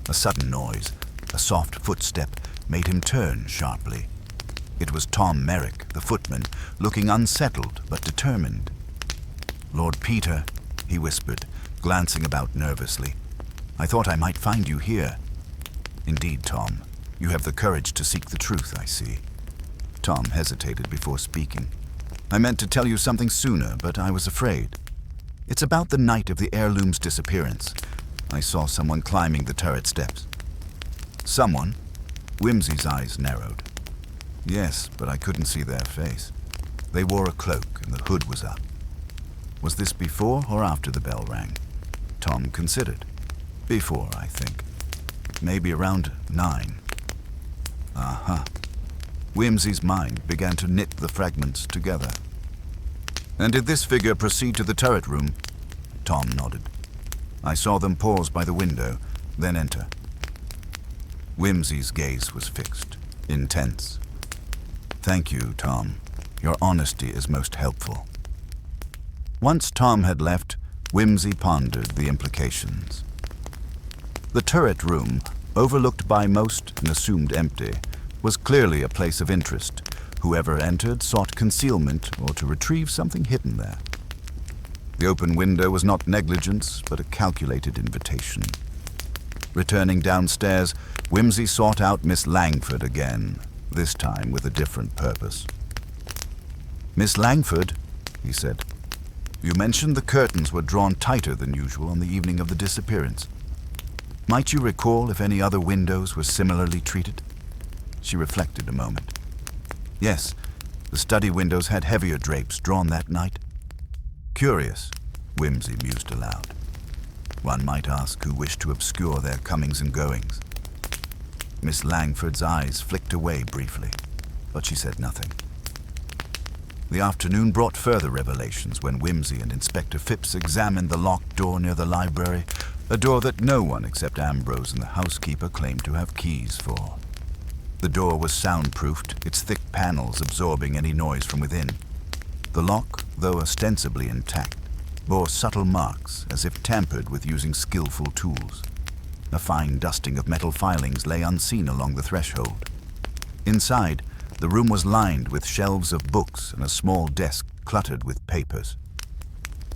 A sudden noise, a soft footstep, made him turn sharply. It was Tom Merrick, the footman, looking unsettled but determined. "Lord Peter," he whispered, glancing about nervously. "I thought I might find you here." "Indeed, Tom, you have the courage to seek the truth, I see." Tom hesitated before speaking. "I meant to tell you something sooner, but I was afraid. It's about the night of the heirloom's disappearance. I saw someone climbing the turret steps." "Someone?" Wimsey's eyes narrowed. "Yes, but I couldn't see their face. They wore a cloak and the hood was up." "Was this before or after the bell rang?" Tom considered. Before, I think. Maybe around 9. Uh-huh. Whimsy's mind began to knit the fragments together. And did this figure proceed to the turret room? Tom nodded. I saw them pause by the window, then enter. Whimsy's gaze was fixed, intense. Thank you, Tom. Your honesty is most helpful. Once Tom had left, Whimsy pondered the implications. The turret room, overlooked by most and assumed empty, was clearly a place of interest. Whoever entered sought concealment or to retrieve something hidden there. The open window was not negligence, but a calculated invitation. Returning downstairs, Whimsy sought out Miss Langford again, this time with a different purpose. Miss Langford, he said, you mentioned the curtains were drawn tighter than usual on the evening of the disappearance. Might you recall if any other windows were similarly treated? She reflected a moment. Yes, the study windows had heavier drapes drawn that night. Curious, Whimsy mused aloud. One might ask who wished to obscure their comings and goings. Miss Langford's eyes flicked away briefly, but she said nothing. The afternoon brought further revelations when Whimsy and Inspector Phipps examined the locked door near the library, a door that no one except Ambrose and the housekeeper claimed to have keys for. The door was soundproofed, its thick panels absorbing any noise from within. The lock, though ostensibly intact, bore subtle marks as if tampered with using skillful tools. A fine dusting of metal filings lay unseen along the threshold. Inside, the room was lined with shelves of books and a small desk cluttered with papers.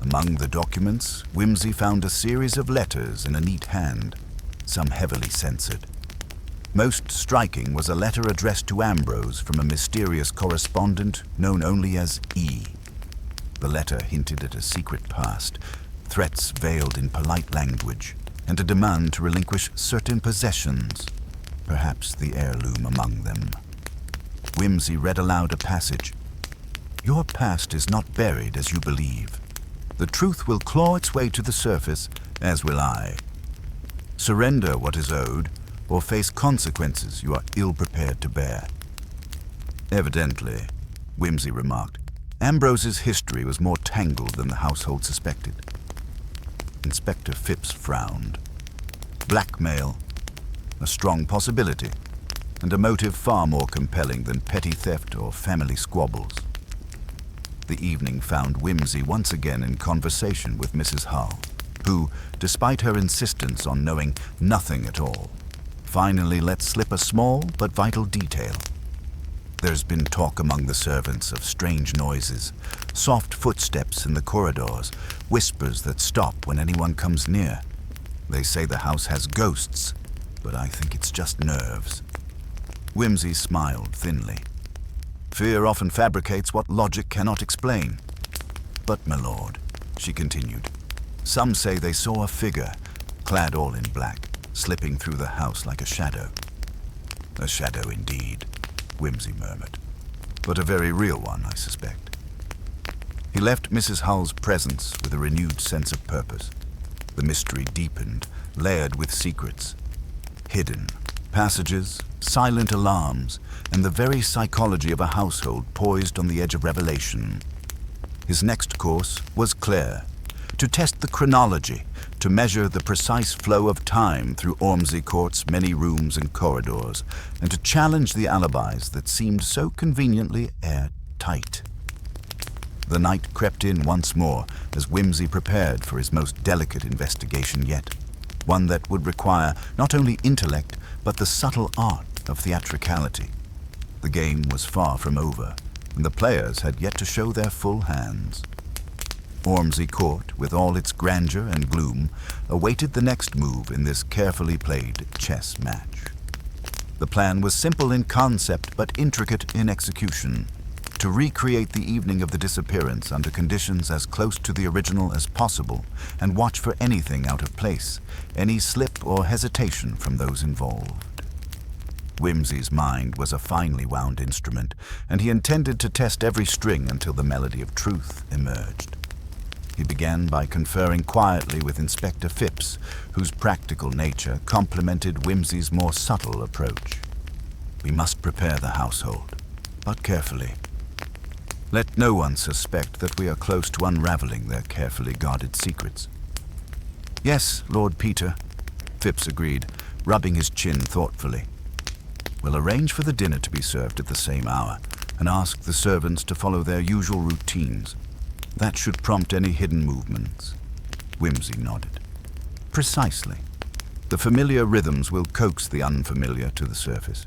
Among the documents, Whimsy found a series of letters in a neat hand, some heavily censored. Most striking was a letter addressed to Ambrose from a mysterious correspondent known only as E. The letter hinted at a secret past, threats veiled in polite language, and a demand to relinquish certain possessions, perhaps the heirloom among them. Whimsy read aloud a passage. Your past is not buried as you believe. The truth will claw its way to the surface, as will I. Surrender what is owed, or face consequences you are ill-prepared to bear. Evidently, Whimsy remarked, Ambrose's history was more tangled than the household suspected. Inspector Phipps frowned. Blackmail, a strong possibility, and a motive far more compelling than petty theft or family squabbles. The evening found Whimsy once again in conversation with Mrs. Hull, who, despite her insistence on knowing nothing at all, finally let slip a small but vital detail. There's been talk among the servants of strange noises, soft footsteps in the corridors, whispers that stop when anyone comes near. They say the house has ghosts, but I think it's just nerves. Whimsy smiled thinly. Fear often fabricates what logic cannot explain. But, my lord, she continued, some say they saw a figure, clad all in black, slipping through the house like a shadow. A shadow indeed, Whimsy murmured, but a very real one, I suspect. He left Mrs. Hull's presence with a renewed sense of purpose. The mystery deepened, layered with secrets. Hidden passages, silent alarms, and the very psychology of a household poised on the edge of revelation. His next course was clear: to test the chronology, to measure the precise flow of time through Ormsey Court's many rooms and corridors, and to challenge the alibis that seemed so conveniently airtight. The night crept in once more as Whimsy prepared for his most delicate investigation yet, one that would require not only intellect, but the subtle art of theatricality. The game was far from over, and the players had yet to show their full hands. Ormsey Court, with all its grandeur and gloom, awaited the next move in this carefully played chess match. The plan was simple in concept but intricate in execution: to recreate the evening of the disappearance under conditions as close to the original as possible, and watch for anything out of place, any slip or hesitation from those involved. Whimsy's mind was a finely wound instrument, and he intended to test every string until the melody of truth emerged. He began by conferring quietly with Inspector Phipps, whose practical nature complemented Whimsy's more subtle approach. We must prepare the household, but carefully. Let no one suspect that we are close to unraveling their carefully guarded secrets. Yes, Lord Peter, Phipps agreed, rubbing his chin thoughtfully. We'll arrange for the dinner to be served at the same hour and ask the servants to follow their usual routines. That should prompt any hidden movements. Whimsy nodded. Precisely. The familiar rhythms will coax the unfamiliar to the surface.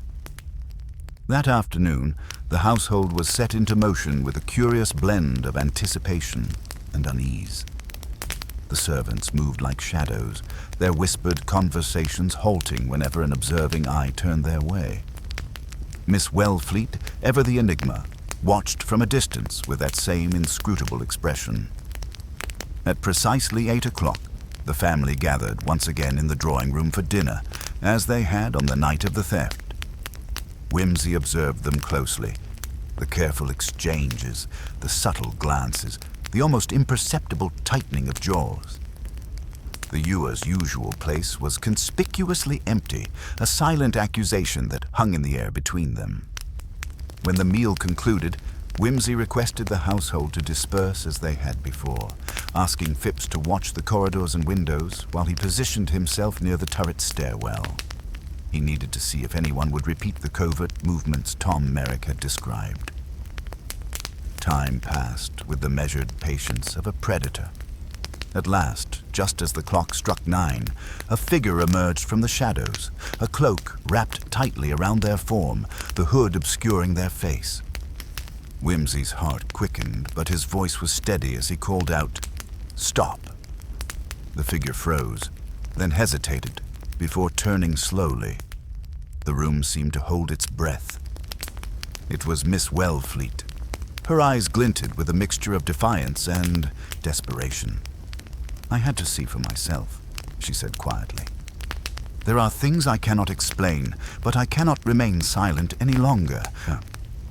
That afternoon, the household was set into motion with a curious blend of anticipation and unease. The servants moved like shadows, their whispered conversations halting whenever an observing eye turned their way. Miss Wellfleet, ever the enigma, watched from a distance with that same inscrutable expression. At precisely 8 o'clock, the family gathered once again in the drawing room for dinner, as they had on the night of the theft. Whimsy observed them closely. The careful exchanges, the subtle glances, the almost imperceptible tightening of jaws. The ewer's usual place was conspicuously empty, a silent accusation that hung in the air between them. When the meal concluded, Whimsy requested the household to disperse as they had before, asking Phipps to watch the corridors and windows while he positioned himself near the turret stairwell. He needed to see if anyone would repeat the covert movements Tom Merrick had described. Time passed with the measured patience of a predator. At last, just as the clock struck 9, a figure emerged from the shadows, a cloak wrapped tightly around their form, the hood obscuring their face. Whimsy's heart quickened, but his voice was steady as he called out, "Stop!" The figure froze, then hesitated, before turning slowly. The room seemed to hold its breath. It was Miss Wellfleet. Her eyes glinted with a mixture of defiance and desperation. "I had to see for myself," she said quietly. "There are things I cannot explain, but I cannot remain silent any longer."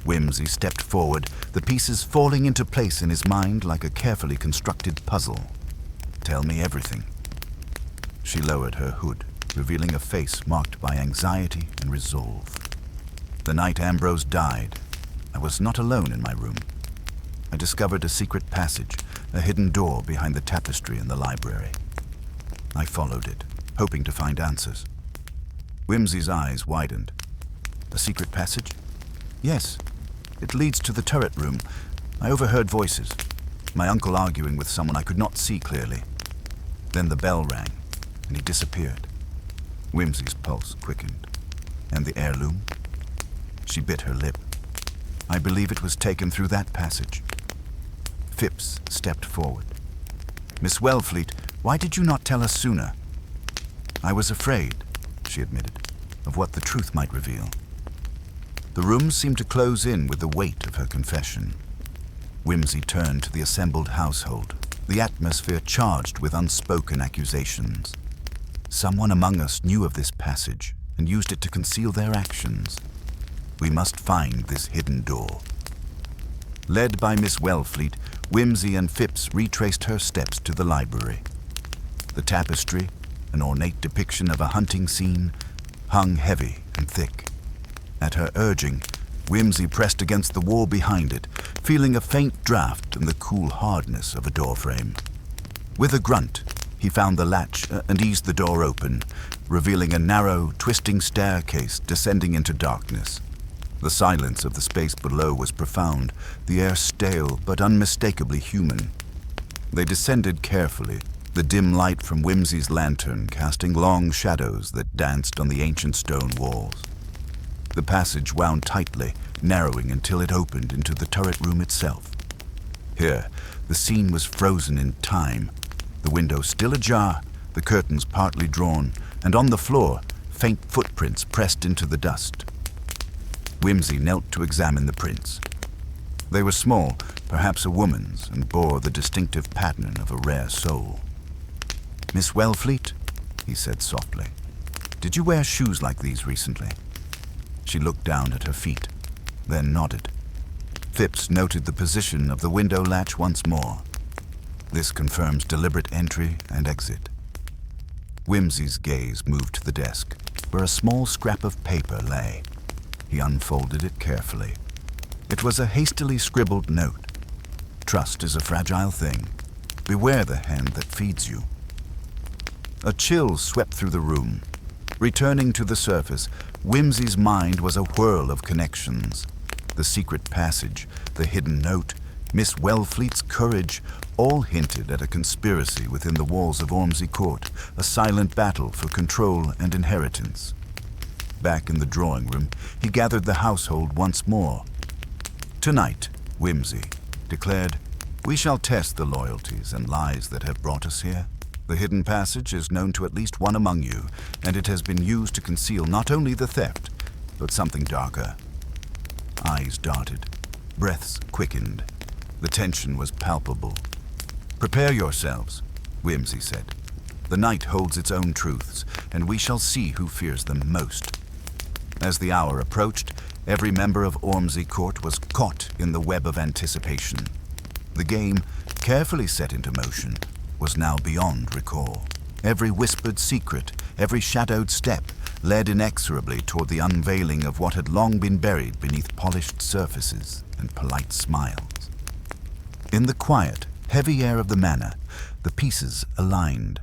Whimsy stepped forward, the pieces falling into place in his mind like a carefully constructed puzzle. "Tell me everything." She lowered her hood, revealing a face marked by anxiety and resolve. "The night Ambrose died, I was not alone in my room. I discovered a secret passage, a hidden door behind the tapestry in the library. I followed it, hoping to find answers." Whimsy's eyes widened. "A secret passage?" "Yes. It leads to the turret room. I overheard voices, my uncle arguing with someone I could not see clearly. Then the bell rang, and he disappeared." Whimsy's pulse quickened. "And the heirloom?" She bit her lip. "I believe it was taken through that passage." Phipps stepped forward. "Miss Wellfleet, why did you not tell us sooner?" "I was afraid," she admitted, "of what the truth might reveal." The room seemed to close in with the weight of her confession. Whimsy turned to the assembled household, the atmosphere charged with unspoken accusations. Someone among us knew of this passage and used it to conceal their actions. We must find this hidden door. Led by Miss Wellfleet, Whimsy and Phipps retraced her steps to the library. The tapestry, an ornate depiction of a hunting scene, hung heavy and thick. At her urging, Whimsy pressed against the wall behind it, feeling a faint draft and the cool hardness of a doorframe. With a grunt, he found the latch and eased the door open, revealing a narrow, twisting staircase descending into darkness. The silence of the space below was profound, the air stale but unmistakably human. They descended carefully, the dim light from Whimsy's lantern casting long shadows that danced on the ancient stone walls. The passage wound tightly, narrowing until it opened into the turret room itself. Here, the scene was frozen in time, the window still ajar, the curtains partly drawn, and on the floor, faint footprints pressed into the dust. Whimsy knelt to examine the prints. They were small, perhaps a woman's, and bore the distinctive pattern of a rare soul. "Miss Wellfleet," he said softly, "did you wear shoes like these recently?" She looked down at her feet, then nodded. Phipps noted the position of the window latch once more. This confirms deliberate entry and exit. Whimsy's gaze moved to the desk, where a small scrap of paper lay. He unfolded it carefully. It was a hastily scribbled note. Trust is a fragile thing. Beware the hand that feeds you. A chill swept through the room. Returning to the surface, Whimsy's mind was a whirl of connections. The secret passage, the hidden note, Miss Wellfleet's courage, all hinted at a conspiracy within the walls of Ormsey Court, a silent battle for control and inheritance. Back in the drawing room, he gathered the household once more. Tonight, Whimsy declared, we shall test the loyalties and lies that have brought us here. The hidden passage is known to at least one among you, and it has been used to conceal not only the theft, but something darker. Eyes darted, breaths quickened. The tension was palpable. Prepare yourselves, Whimsy said. The night holds its own truths, and we shall see who fears them most. As the hour approached, every member of Ormsey Court was caught in the web of anticipation. The game, carefully set into motion, was now beyond recall. Every whispered secret, every shadowed step, led inexorably toward the unveiling of what had long been buried beneath polished surfaces and polite smiles. In the quiet, heavy air of the manor, the pieces aligned.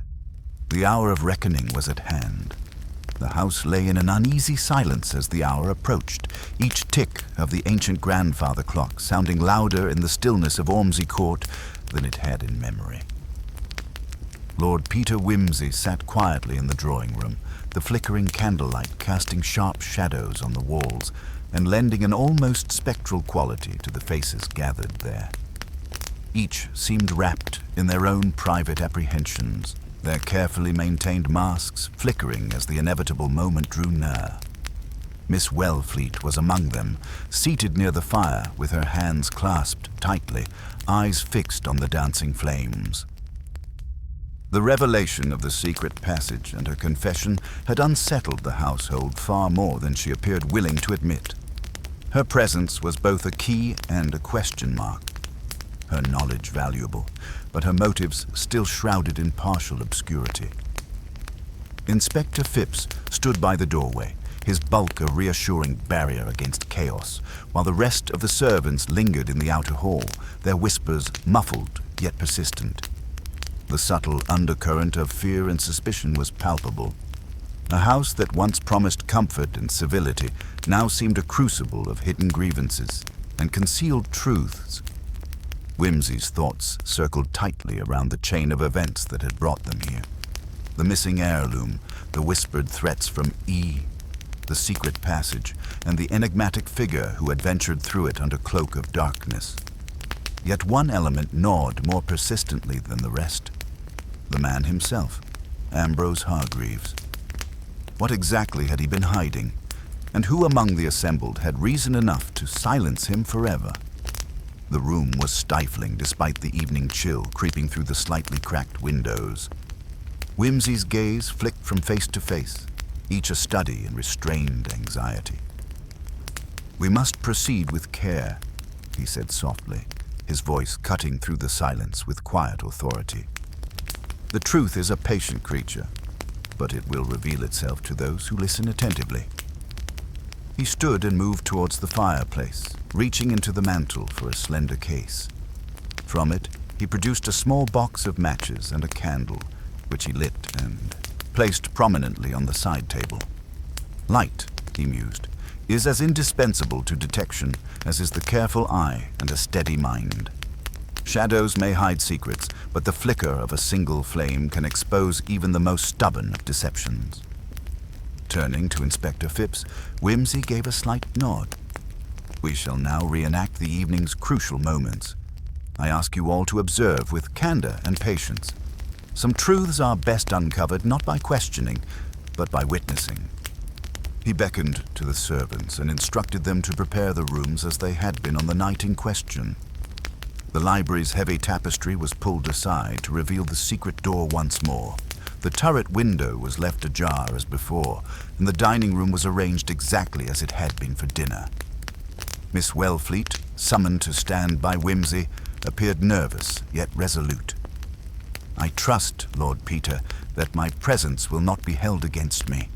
The hour of reckoning was at hand. The house lay in an uneasy silence as the hour approached, each tick of the ancient grandfather clock sounding louder in the stillness of Ormsey Court than it had in memory. Lord Peter Whimsy sat quietly in the drawing room, the flickering candlelight casting sharp shadows on the walls and lending an almost spectral quality to the faces gathered there. Each seemed wrapped in their own private apprehensions, their carefully maintained masks flickering as the inevitable moment drew near. Miss Wellfleet was among them, seated near the fire with her hands clasped tightly, eyes fixed on the dancing flames. The revelation of the secret passage and her confession had unsettled the household far more than she appeared willing to admit. Her presence was both a key and a question mark. Her knowledge valuable, but her motives still shrouded in partial obscurity. Inspector Phipps stood by the doorway, his bulk a reassuring barrier against chaos, while the rest of the servants lingered in the outer hall, their whispers muffled yet persistent. The subtle undercurrent of fear and suspicion was palpable. A house that once promised comfort and civility now seemed a crucible of hidden grievances and concealed truths. Whimsy's thoughts circled tightly around the chain of events that had brought them here. The missing heirloom, the whispered threats from E, the secret passage, and the enigmatic figure who had ventured through it under cloak of darkness. Yet one element gnawed more persistently than the rest. The man himself, Ambrose Hargreaves. What exactly had he been hiding? And who among the assembled had reason enough to silence him forever? The room was stifling despite the evening chill creeping through the slightly cracked windows. Whimsy's gaze flicked from face to face, each a study in restrained anxiety. "We must proceed with care," he said softly, his voice cutting through the silence with quiet authority. "The truth is a patient creature, but it will reveal itself to those who listen attentively." He stood and moved towards the fireplace, reaching into the mantel for a slender case. From it, he produced a small box of matches and a candle, which he lit and placed prominently on the side table. "Light," he mused, "is as indispensable to detection as is the careful eye and a steady mind. Shadows may hide secrets, but the flicker of a single flame can expose even the most stubborn of deceptions." Turning to Inspector Phipps, Whimsy gave a slight nod. "We shall now reenact the evening's crucial moments. I ask you all to observe with candor and patience. Some truths are best uncovered not by questioning, but by witnessing." He beckoned to the servants and instructed them to prepare the rooms as they had been on the night in question. The library's heavy tapestry was pulled aside to reveal the secret door once more. The turret window was left ajar as before, and the dining room was arranged exactly as it had been for dinner. Miss Wellfleet, summoned to stand by Whimsy, appeared nervous yet resolute. "I trust, Lord Peter, that my presence will not be held against me,"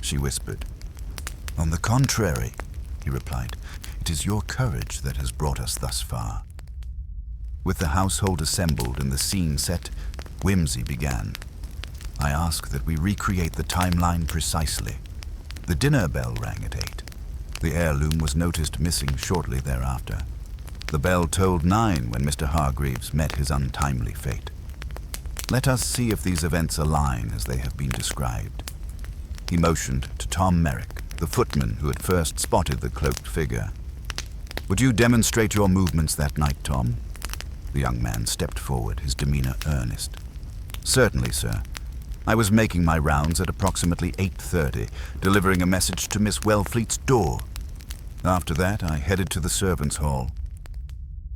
she whispered. "On the contrary," he replied, "it is your courage that has brought us thus far." With the household assembled and the scene set, whimsy began. I ask that we recreate the timeline precisely. The dinner bell rang at 8. The heirloom was noticed missing shortly thereafter. The bell tolled 9 when Mr. Hargreaves met his untimely fate. Let us see if these events align as they have been described. He motioned to Tom Merrick, the footman who had first spotted the cloaked figure. "Would you demonstrate your movements that night, Tom?" The young man stepped forward, his demeanor earnest. "Certainly, sir. I was making my rounds at approximately 8:30, delivering a message to Miss Wellfleet's door. After that, I headed to the servants' hall."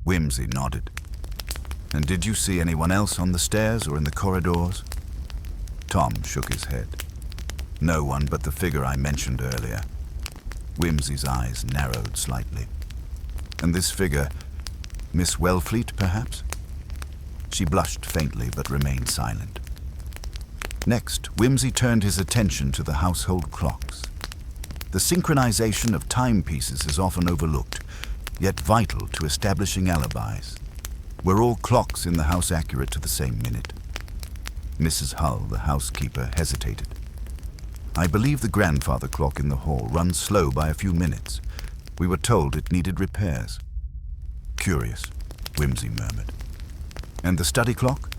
Whimsy nodded. "And did you see anyone else on the stairs or in the corridors?" Tom shook his head. "No one but the figure I mentioned earlier." Whimsy's eyes narrowed slightly. "And this figure, Miss Wellfleet, perhaps?" She blushed faintly but remained silent. Next, Whimsy turned his attention to the household clocks. The synchronization of timepieces is often overlooked, yet vital to establishing alibis. Were all clocks in the house accurate to the same minute? Mrs. Hull, the housekeeper, hesitated. "I believe the grandfather clock in the hall runs slow by a few minutes. We were told it needed repairs." "Curious," Whimsy murmured. "And the study clock?"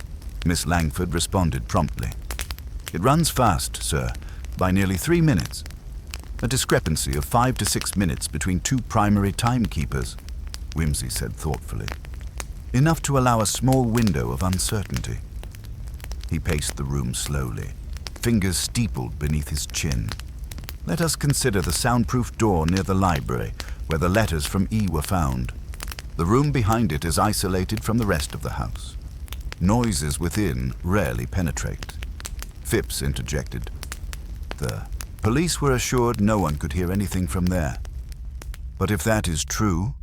Miss Langford responded promptly. "It runs fast, sir, by nearly 3 minutes. A discrepancy of 5 to 6 minutes between two primary timekeepers," Whimsy said thoughtfully. "Enough to allow a small window of uncertainty." He paced the room slowly, fingers steepled beneath his chin. "Let us consider the soundproof door near the library, where the letters from E were found. The room behind it is isolated from the rest of the house. Noises within rarely penetrate." Phipps interjected. "The police were assured no one could hear anything from there. But if that is true,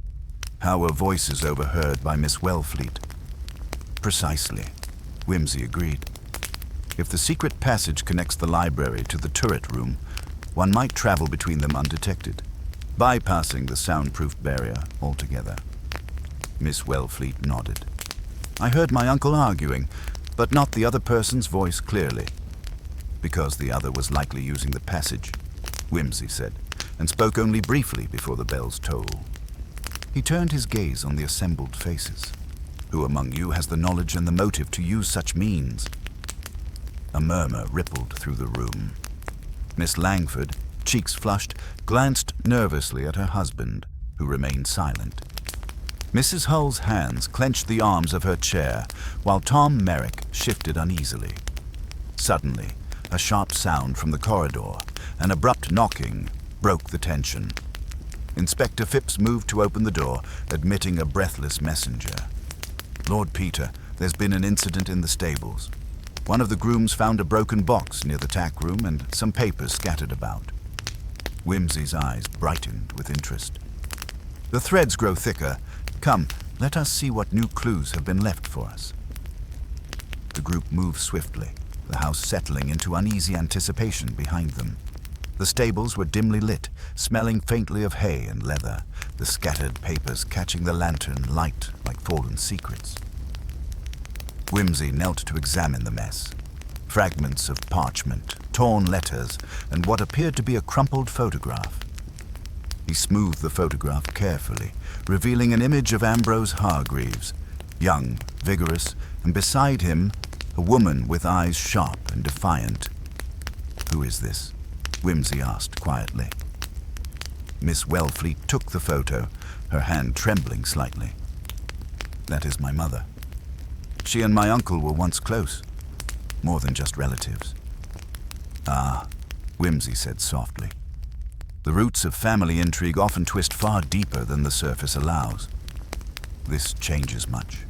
how were voices overheard by Miss Wellfleet?" "Precisely," Whimsy agreed. "If the secret passage connects the library to the turret room, one might travel between them undetected, bypassing the soundproof barrier altogether." Miss Wellfleet nodded. "I heard my uncle arguing, but not the other person's voice clearly." "Because the other was likely using the passage," Whimsy said, and spoke only briefly before the bell's toll. He turned his gaze on the assembled faces. "Who among you has the knowledge and the motive to use such means?" A murmur rippled through the room. Miss Langford, cheeks flushed, glanced nervously at her husband, who remained silent. Mrs. Hull's hands clenched the arms of her chair, while Tom Merrick shifted uneasily. Suddenly, a sharp sound from the corridor, an abrupt knocking, broke the tension. Inspector Phipps moved to open the door, admitting a breathless messenger. "Lord Peter, there's been an incident in the stables. One of the grooms found a broken box near the tack room and some papers scattered about." Whimsy's eyes brightened with interest. "The threads grow thicker. Come, let us see what new clues have been left for us." The group moved swiftly, the house settling into uneasy anticipation behind them. The stables were dimly lit, smelling faintly of hay and leather, the scattered papers catching the lantern light like fallen secrets. Whimsy knelt to examine the mess. Fragments of parchment, torn letters, and what appeared to be a crumpled photograph. He smoothed the photograph carefully, revealing an image of Ambrose Hargreaves, young, vigorous, and beside him, a woman with eyes sharp and defiant. "Who is this?" Whimsy asked quietly. Miss Wellfleet took the photo, her hand trembling slightly. "That is my mother. She and my uncle were once close, more than just relatives." "Ah," Whimsy said softly. "The roots of family intrigue often twist far deeper than the surface allows. This changes much."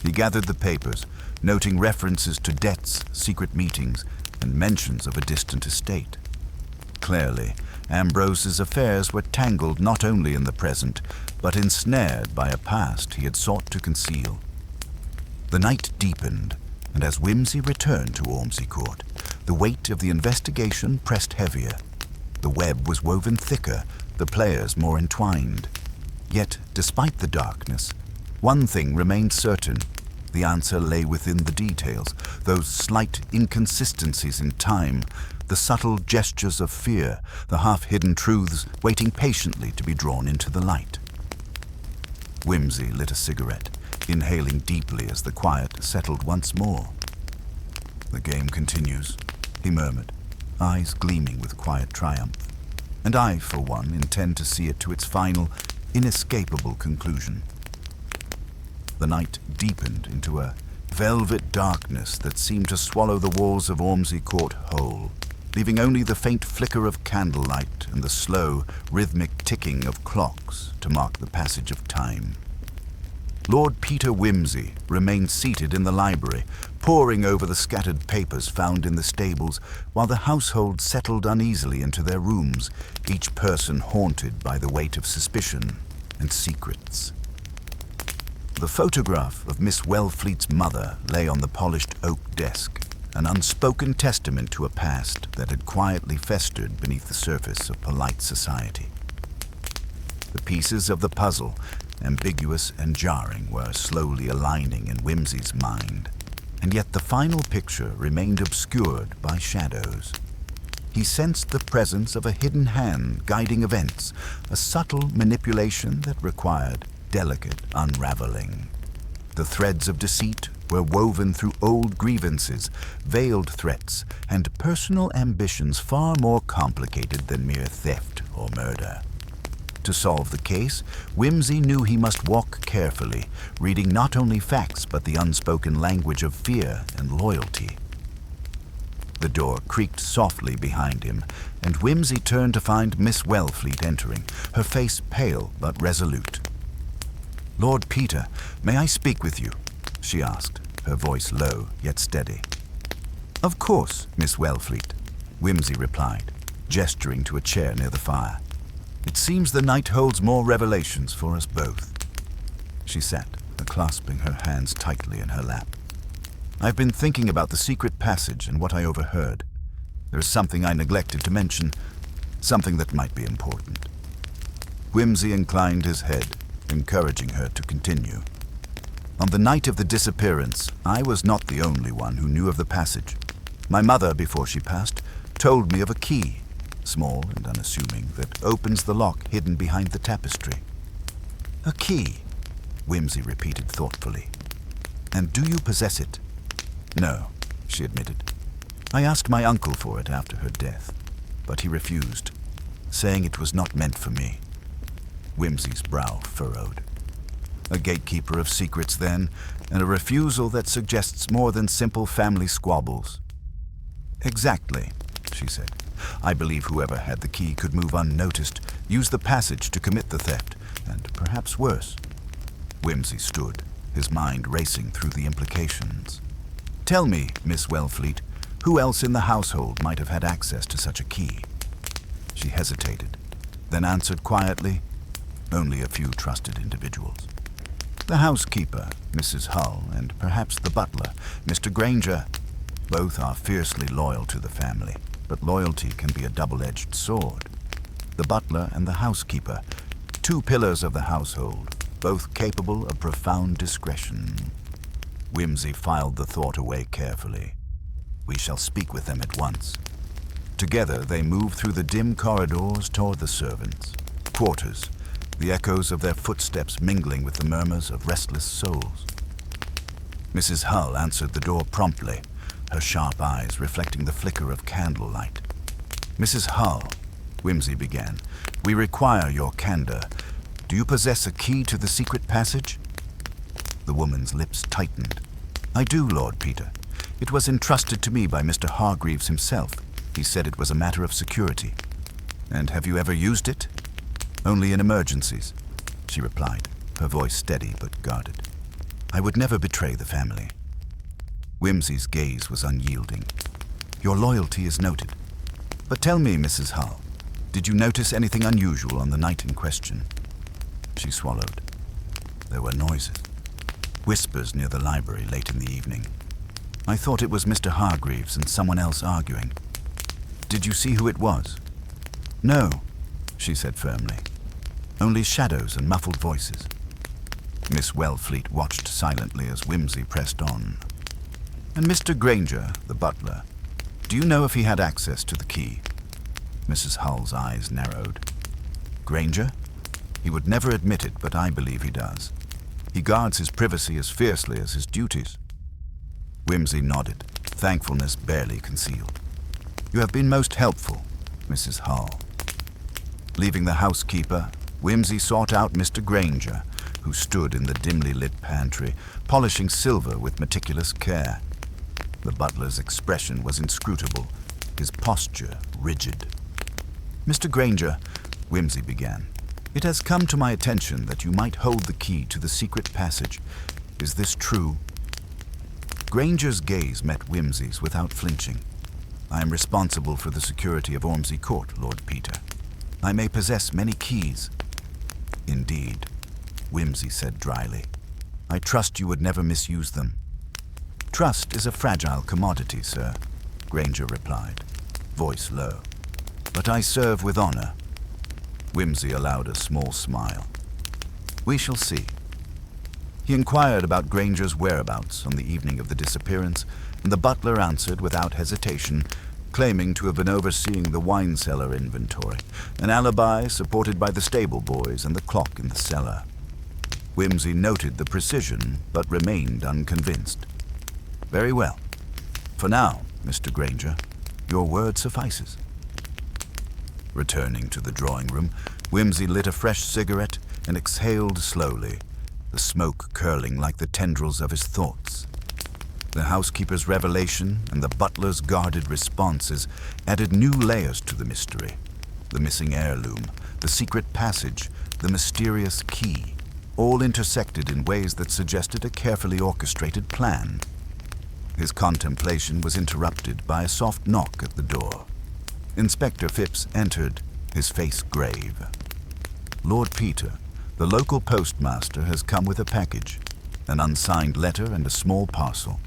He gathered the papers, noting references to debts, secret meetings, and mentions of a distant estate. Clearly, Ambrose's affairs were tangled not only in the present, but ensnared by a past he had sought to conceal. The night deepened, and as Whimsy returned to Ormsey Court, the weight of the investigation pressed heavier. The web was woven thicker, the players more entwined. Yet, despite the darkness, one thing remained certain. The answer lay within the details, those slight inconsistencies in time, the subtle gestures of fear, the half-hidden truths waiting patiently to be drawn into the light. Whimsy lit a cigarette, inhaling deeply as the quiet settled once more. "The game continues," he murmured, eyes gleaming with quiet triumph. "And I, for one, intend to see it to its final, inescapable conclusion." The night deepened into a velvet darkness that seemed to swallow the walls of Ormsey Court whole, leaving only the faint flicker of candlelight and the slow, rhythmic ticking of clocks to mark the passage of time. Lord Peter Whimsy remained seated in the library, poring over the scattered papers found in the stables, while the household settled uneasily into their rooms, each person haunted by the weight of suspicion and secrets. The photograph of Miss Wellfleet's mother lay on the polished oak desk, an unspoken testament to a past that had quietly festered beneath the surface of polite society. The pieces of the puzzle, ambiguous and jarring, were slowly aligning in Whimsy's mind, and yet the final picture remained obscured by shadows. He sensed the presence of a hidden hand guiding events, a subtle manipulation that required delicate unraveling. The threads of deceit were woven through old grievances, veiled threats, and personal ambitions far more complicated than mere theft or murder. To solve the case, Whimsy knew he must walk carefully, reading not only facts but the unspoken language of fear and loyalty. The door creaked softly behind him, and Whimsy turned to find Miss Wellfleet entering, her face pale but resolute. "Lord Peter, may I speak with you?" she asked, her voice low yet steady. "Of course, Miss Wellfleet," Whimsy replied, gesturing to a chair near the fire. "It seems the night holds more revelations for us both." She sat, clasping her hands tightly in her lap. "I've been thinking about the secret passage and what I overheard. There's something I neglected to mention, something that might be important." Whimsy inclined his head, encouraging her to continue. "On the night of the disappearance, I was not the only one who knew of the passage. My mother, before she passed, told me of a key, small and unassuming, that opens the lock hidden behind the tapestry." "A key," Whimsy repeated thoughtfully. "And do you possess it?" "No," she admitted. "I asked my uncle for it after her death, but he refused, saying it was not meant for me." Whimsy's brow furrowed. "A gatekeeper of secrets, then, and a refusal that suggests more than simple family squabbles." "Exactly," she said. "I believe whoever had the key could move unnoticed, use the passage to commit the theft, and perhaps worse." Whimsy stood, his mind racing through the implications. "Tell me, Miss Wellfleet, who else in the household might have had access to such a key?" She hesitated, then answered quietly, "Only a few trusted individuals. The housekeeper, Mrs. Hull, and perhaps the butler, Mr. Granger. Both are fiercely loyal to the family, but loyalty can be a double-edged sword. The butler and the housekeeper, two pillars of the household, both capable of profound discretion." Whimsy filed the thought away carefully. "We shall speak with them at once." Together they moved through the dim corridors toward the servants' quarters, the echoes of their footsteps mingling with the murmurs of restless souls. Mrs. Hull answered the door promptly, her sharp eyes reflecting the flicker of candlelight. "Mrs. Hull," Whimsy began, "we require your candor. Do you possess a key to the secret passage?" The woman's lips tightened. "I do, Lord Peter. It was entrusted to me by Mr. Hargreaves himself. He said it was a matter of security." "And have you ever used it?" "Only in emergencies," she replied, her voice steady but guarded. "I would never betray the family." Whimsy's gaze was unyielding. "Your loyalty is noted. But tell me, Mrs. Hull, did you notice anything unusual on the night in question?" She swallowed. There were noises, whispers near the library late in the evening. I thought it was Mr. Hargreaves and someone else arguing. Did you see who it was? No, she said firmly. Only shadows and muffled voices. Miss Wellfleet watched silently as Whimsy pressed on. And Mr. Granger, the butler, do you know if he had access to the key? Mrs. Hull's eyes narrowed. Granger? He would never admit it, but I believe he does. He guards his privacy as fiercely as his duties. Whimsy nodded, thankfulness barely concealed. You have been most helpful, Mrs. Hull. Leaving the housekeeper, Whimsy sought out Mr. Granger, who stood in the dimly lit pantry, polishing silver with meticulous care. The butler's expression was inscrutable, his posture rigid. Mr. Granger, Whimsy began, it has come to my attention that you might hold the key to the secret passage. Is this true? Granger's gaze met Whimsy's without flinching. I am responsible for the security of Ormsey Court, Lord Peter. I may possess many keys. Indeed, Whimsy said dryly. I trust you would never misuse them. Trust is a fragile commodity, sir, Granger replied, voice low. But I serve with honor. Whimsy allowed a small smile. We shall see. He inquired about Granger's whereabouts on the evening of the disappearance, and the butler answered without hesitation, claiming to have been overseeing the wine cellar inventory, an alibi supported by the stable boys and the clock in the cellar. Whimsy noted the precision, but remained unconvinced. Very well. For now, Mr. Granger, your word suffices. Returning to the drawing room, Whimsy lit a fresh cigarette and exhaled slowly, the smoke curling like the tendrils of his thoughts. The housekeeper's revelation and the butler's guarded responses added new layers to the mystery. The missing heirloom, the secret passage, the mysterious key, all intersected in ways that suggested a carefully orchestrated plan. His contemplation was interrupted by a soft knock at the door. Inspector Phipps entered, his face grave. Lord Peter, the local postmaster, has come with a package, an unsigned letter and a small parcel.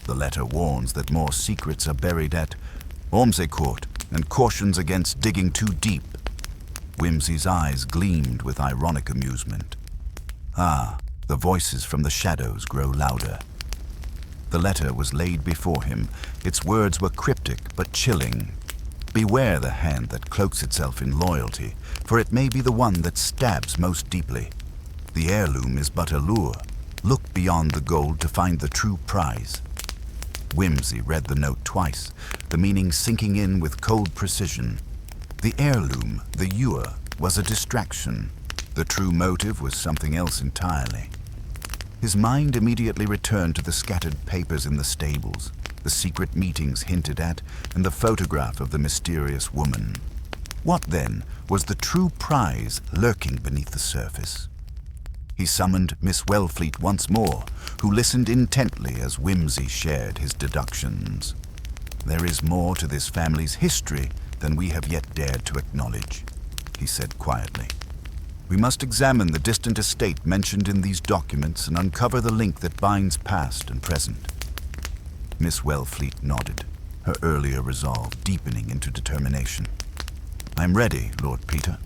The letter warns that more secrets are buried at Ormsey Court and cautions against digging too deep. Whimsy's eyes gleamed with ironic amusement. Ah, the voices from the shadows grow louder. The letter was laid before him. Its words were cryptic but chilling. Beware the hand that cloaks itself in loyalty, for it may be the one that stabs most deeply. The heirloom is but a lure. Look beyond the gold to find the true prize. Whimsy read the note twice, the meaning sinking in with cold precision. The heirloom, the ewer, was a distraction. The true motive was something else entirely. His mind immediately returned to the scattered papers in the stables, the secret meetings hinted at, and the photograph of the mysterious woman. What, then, was the true prize lurking beneath the surface? He summoned Miss Wellfleet once more, who listened intently as Whimsy shared his deductions. There is more to this family's history than we have yet dared to acknowledge, he said quietly. We must examine the distant estate mentioned in these documents and uncover the link that binds past and present. Miss Wellfleet nodded, her earlier resolve deepening into determination. I'm ready, Lord Peter.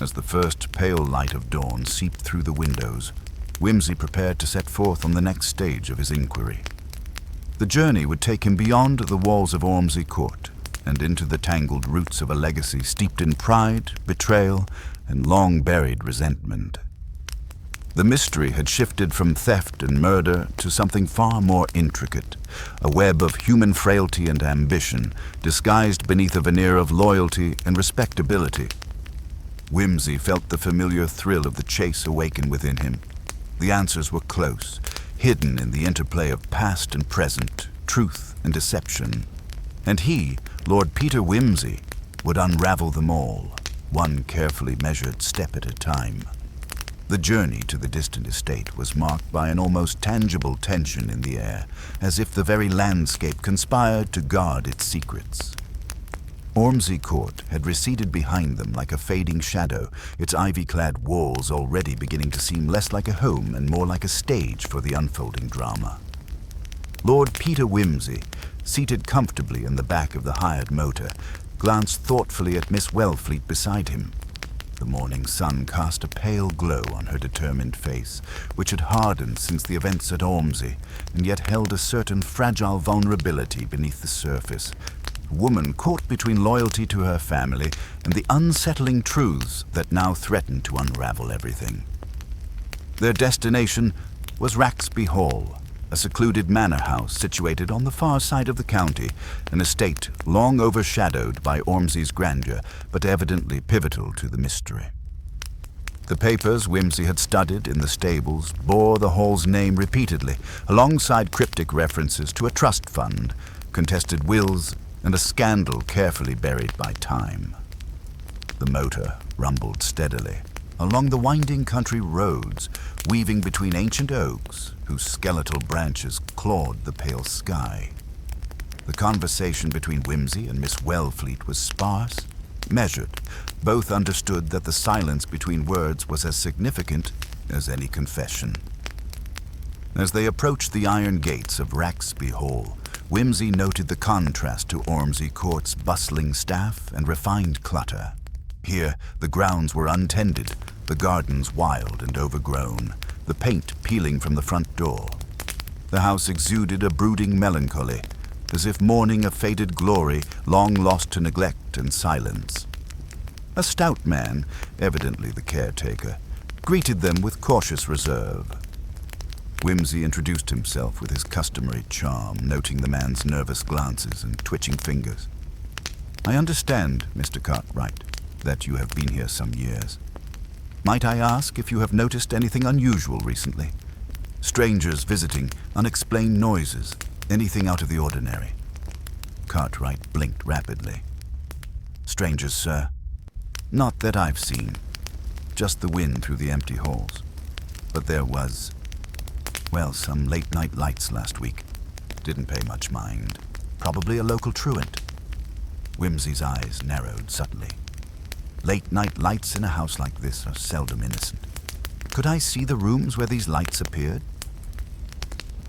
As the first pale light of dawn seeped through the windows, Whimsy prepared to set forth on the next stage of his inquiry. The journey would take him beyond the walls of Ormsey Court and into the tangled roots of a legacy steeped in pride, betrayal, and long-buried resentment. The mystery had shifted from theft and murder to something far more intricate, a web of human frailty and ambition, disguised beneath a veneer of loyalty and respectability. Whimsy felt the familiar thrill of the chase awaken within him. The answers were close, hidden in the interplay of past and present, truth and deception. And he, Lord Peter Whimsy, would unravel them all, one carefully measured step at a time. The journey to the distant estate was marked by an almost tangible tension in the air, as if the very landscape conspired to guard its secrets. Ormsey Court had receded behind them like a fading shadow, its ivy-clad walls already beginning to seem less like a home and more like a stage for the unfolding drama. Lord Peter Wimsey, seated comfortably in the back of the hired motor, glanced thoughtfully at Miss Wellfleet beside him. The morning sun cast a pale glow on her determined face, which had hardened since the events at Ormsey, and yet held a certain fragile vulnerability beneath the surface. A woman caught between loyalty to her family and the unsettling truths that now threatened to unravel everything. Their destination was Raxby Hall, a secluded manor house situated on the far side of the county, an estate long overshadowed by Ormsey's grandeur, but evidently pivotal to the mystery. The papers Wimsey had studied in the stables bore the hall's name repeatedly, alongside cryptic references to a trust fund, contested wills, and a scandal carefully buried by time. The motor rumbled steadily along the winding country roads, weaving between ancient oaks whose skeletal branches clawed the pale sky. The conversation between Wimsey and Miss Wellfleet was sparse, measured. Both understood that the silence between words was as significant as any confession. As they approached the iron gates of Raxby Hall, Wimsey noted the contrast to Ormsey Court's bustling staff and refined clutter. Here, the grounds were untended, the gardens wild and overgrown, the paint peeling from the front door. The house exuded a brooding melancholy, as if mourning a faded glory long lost to neglect and silence. A stout man, evidently the caretaker, greeted them with cautious reserve. Wimsey introduced himself with his customary charm, noting the man's nervous glances and twitching fingers. "I understand, Mr. Cartwright, that you have been here some years. Might I ask if you have noticed anything unusual recently? Strangers visiting, unexplained noises, anything out of the ordinary?" Cartwright blinked rapidly. "Strangers, sir? Not that I've seen. Just the wind through the empty halls. But there was, well, some late-night lights last week. Didn't pay much mind. Probably a local truant." Wimsey's eyes narrowed subtly. Late-night lights in a house like this are seldom innocent. Could I see the rooms where these lights appeared?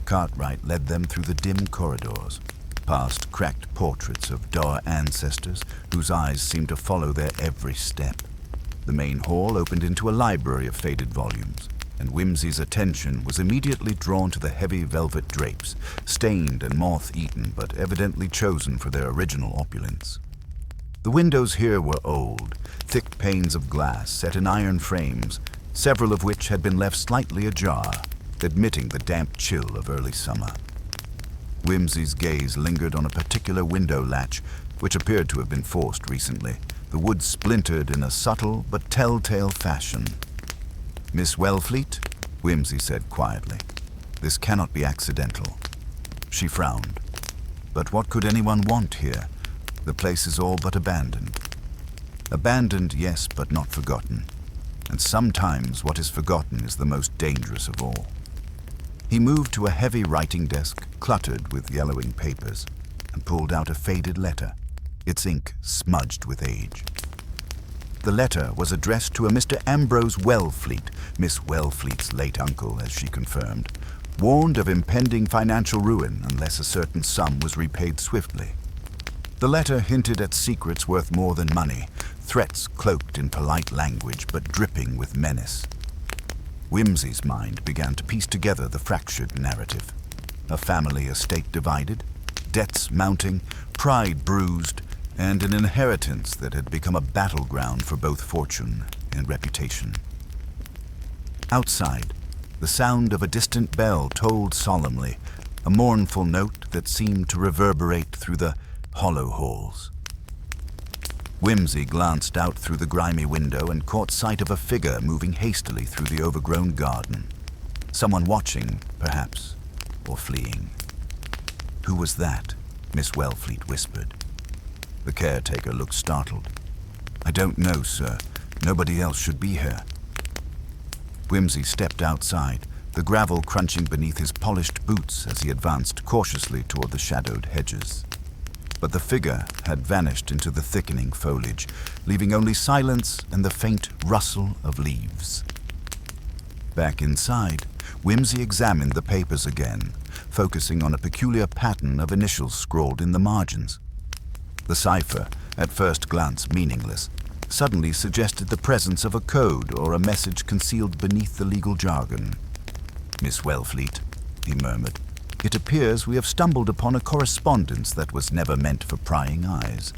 Cartwright led them through the dim corridors, past cracked portraits of dour ancestors whose eyes seemed to follow their every step. The main hall opened into a library of faded volumes, and Wimsey's attention was immediately drawn to the heavy velvet drapes, stained and moth-eaten but evidently chosen for their original opulence. The windows here were old, thick panes of glass set in iron frames, several of which had been left slightly ajar, admitting the damp chill of early summer. Wimsey's gaze lingered on a particular window latch, which appeared to have been forced recently. The wood splintered in a subtle but telltale fashion. "Miss Wellfleet," Wimsey said quietly, "this cannot be accidental." She frowned. "But what could anyone want here? The place is all but abandoned." "Abandoned, yes, but not forgotten. And sometimes what is forgotten is the most dangerous of all." He moved to a heavy writing desk cluttered with yellowing papers and pulled out a faded letter, its ink smudged with age. The letter was addressed to a Mr. Ambrose Wellfleet, Miss Wellfleet's late uncle, as she confirmed, warned of impending financial ruin unless a certain sum was repaid swiftly. The letter hinted at secrets worth more than money, threats cloaked in polite language but dripping with menace. Wimsey's mind began to piece together the fractured narrative. A family estate divided, debts mounting, pride bruised, and an inheritance that had become a battleground for both fortune and reputation. Outside, the sound of a distant bell tolled solemnly, a mournful note that seemed to reverberate through the hollow halls. Wimsey glanced out through the grimy window and caught sight of a figure moving hastily through the overgrown garden. Someone watching, perhaps, or fleeing. "Who was that?" Miss Wellfleet whispered. The caretaker looked startled. "I don't know, sir. Nobody else should be here." Wimsey stepped outside, the gravel crunching beneath his polished boots as he advanced cautiously toward the shadowed hedges. But the figure had vanished into the thickening foliage, leaving only silence and the faint rustle of leaves. Back inside, Whimsy examined the papers again, focusing on a peculiar pattern of initials scrawled in the margins. The cipher, at first glance meaningless, suddenly suggested the presence of a code or a message concealed beneath the legal jargon. "Miss Wellfleet," he murmured, "it appears we have stumbled upon a correspondence that was never meant for prying eyes.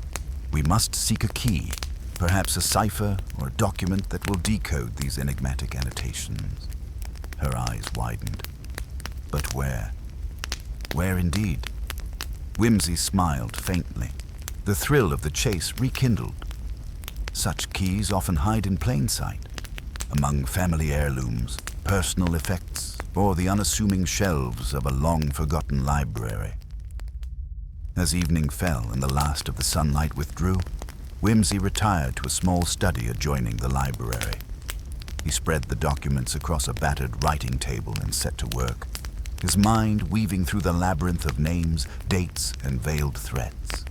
We must seek a key, perhaps a cipher or a document that will decode these enigmatic annotations." Her eyes widened. But where? Where indeed? Whimsy smiled faintly. The thrill of the chase rekindled. Such keys often hide in plain sight, among family heirlooms, personal effects, or the unassuming shelves of a long-forgotten library. As evening fell and the last of the sunlight withdrew, Whimsy retired to a small study adjoining the library. He spread the documents across a battered writing table and set to work, his mind weaving through the labyrinth of names, dates, and veiled threads.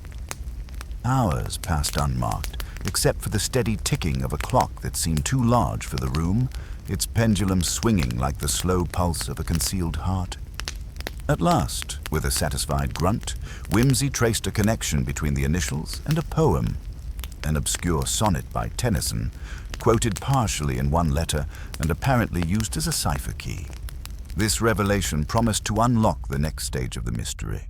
Hours passed unmarked, except for the steady ticking of a clock that seemed too large for the room, its pendulum swinging like the slow pulse of a concealed heart. At last, with a satisfied grunt, Whimsy traced a connection between the initials and a poem, an obscure sonnet by Tennyson, quoted partially in one letter and apparently used as a cipher key. This revelation promised to unlock the next stage of the mystery,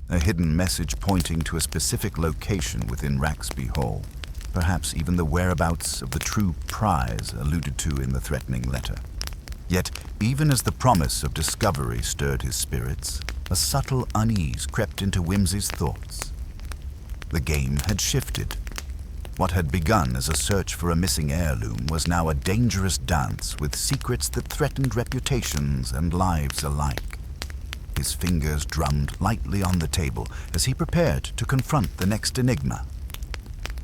a hidden message pointing to a specific location within Raxby Hall, perhaps even the whereabouts of the true prize alluded to in the threatening letter. Yet, even as the promise of discovery stirred his spirits, a subtle unease crept into Whimsy's thoughts. The game had shifted. What had begun as a search for a missing heirloom was now a dangerous dance with secrets that threatened reputations and lives alike. His fingers drummed lightly on the table as he prepared to confront the next enigma.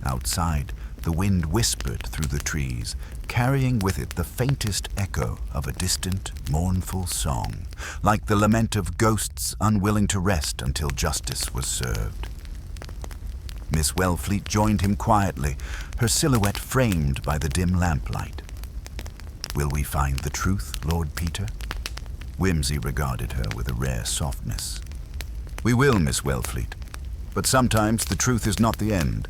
Outside, the wind whispered through the trees, carrying with it the faintest echo of a distant, mournful song, like the lament of ghosts unwilling to rest until justice was served. Miss Wellfleet joined him quietly, her silhouette framed by the dim lamplight. "Will we find the truth, Lord Peter?" Whimsy regarded her with a rare softness. "We will, Miss Wellfleet, but sometimes the truth is not the end.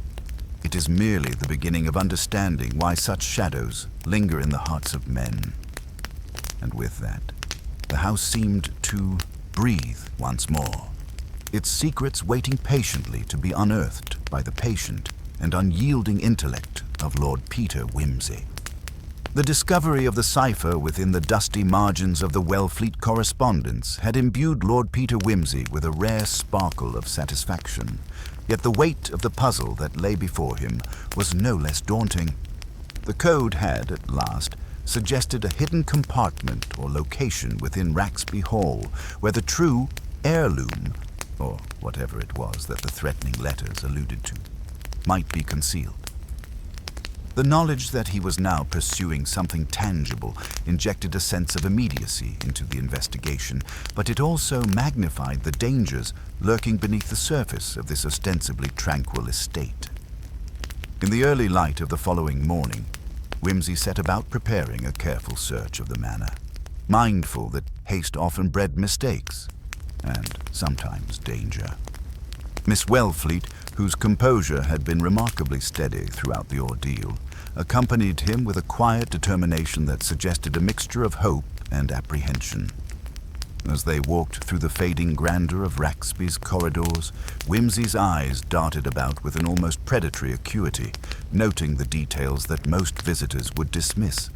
It is merely the beginning of understanding why such shadows linger in the hearts of men." And with that, the house seemed to breathe once more, its secrets waiting patiently to be unearthed by the patient and unyielding intellect of Lord Peter Whimsy. The discovery of the cipher within the dusty margins of the Wellfleet correspondence had imbued Lord Peter Whimsy with a rare sparkle of satisfaction, yet the weight of the puzzle that lay before him was no less daunting. The code had, at last, suggested a hidden compartment or location within Raxby Hall where the true heirloom, or whatever it was that the threatening letters alluded to, might be concealed. The knowledge that he was now pursuing something tangible injected a sense of immediacy into the investigation, but it also magnified the dangers lurking beneath the surface of this ostensibly tranquil estate. In the early light of the following morning, Whimsy set about preparing a careful search of the manor, mindful that haste often bred mistakes, and sometimes danger. Miss Wellfleet, whose composure had been remarkably steady throughout the ordeal, accompanied him with a quiet determination that suggested a mixture of hope and apprehension. As they walked through the fading grandeur of Raxby's corridors, Whimsy's eyes darted about with an almost predatory acuity, noting the details that most visitors would dismiss.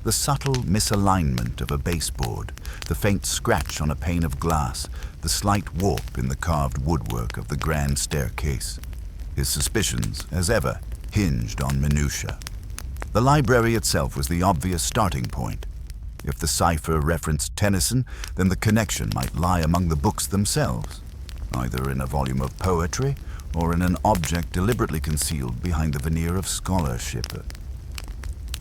The subtle misalignment of a baseboard, the faint scratch on a pane of glass, the slight warp in the carved woodwork of the grand staircase. His suspicions, as ever, hinged on minutiae. The library itself was the obvious starting point. If the cipher referenced Tennyson, then the connection might lie among the books themselves, either in a volume of poetry or in an object deliberately concealed behind the veneer of scholarship.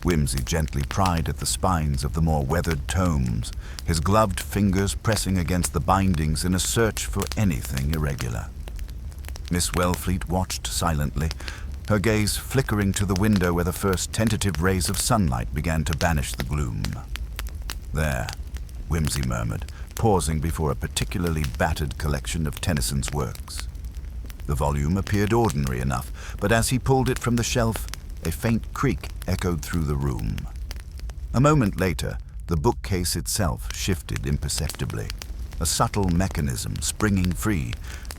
Whimsy gently pried at the spines of the more weathered tomes, his gloved fingers pressing against the bindings in a search for anything irregular. Miss Wellfleet watched silently, her gaze flickering to the window where the first tentative rays of sunlight began to banish the gloom. There, Whimsy murmured, pausing before a particularly battered collection of Tennyson's works. The volume appeared ordinary enough, but as he pulled it from the shelf, a faint creak echoed through the room. A moment later, the bookcase itself shifted imperceptibly, a subtle mechanism springing free,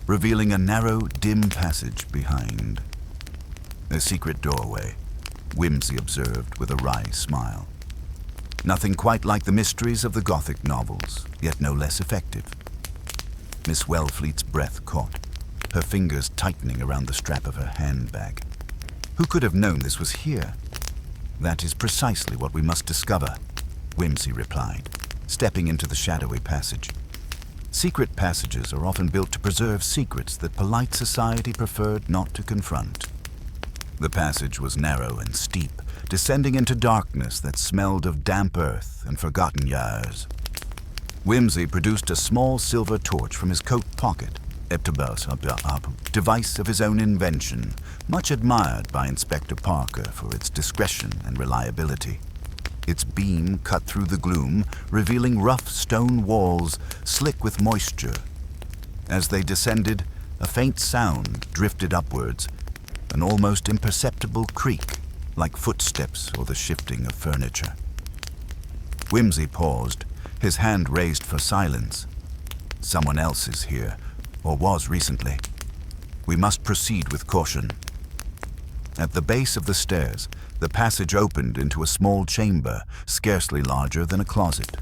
revealing a narrow, dim passage behind. A secret doorway, Whimsy observed with a wry smile. Nothing quite like the mysteries of the Gothic novels, yet no less effective. Miss Wellfleet's breath caught, her fingers tightening around the strap of her handbag. Who could have known this was here? That is precisely what we must discover, Whimsy replied, stepping into the shadowy passage. Secret passages are often built to preserve secrets that polite society preferred not to confront. The passage was narrow and steep, descending into darkness that smelled of damp earth and forgotten years. Whimsy produced a small silver torch from his coat pocket, a device of his own invention, much admired by Inspector Parker for its discretion and reliability. Its beam cut through the gloom, revealing rough stone walls slick with moisture. As they descended, a faint sound drifted upwards, an almost imperceptible creak, like footsteps or the shifting of furniture. Whimsy paused, his hand raised for silence. Someone else is here, or was recently. We must proceed with caution. At the base of the stairs, the passage opened into a small chamber, scarcely larger than a closet.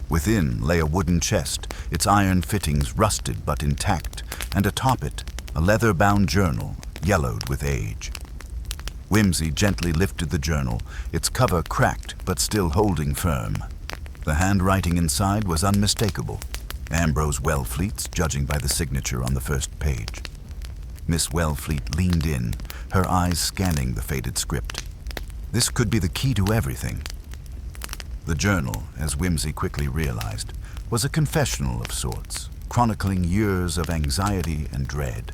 Within lay a wooden chest, its iron fittings rusted but intact, and atop it, a leather-bound journal, yellowed with age. Whimsy gently lifted the journal, its cover cracked but still holding firm. The handwriting inside was unmistakable, Ambrose Wellfleet's, judging by the signature on the first page. Miss Wellfleet leaned in, her eyes scanning the faded script. This could be the key to everything. The journal, as Whimsy quickly realized, was a confessional of sorts, chronicling years of anxiety and dread.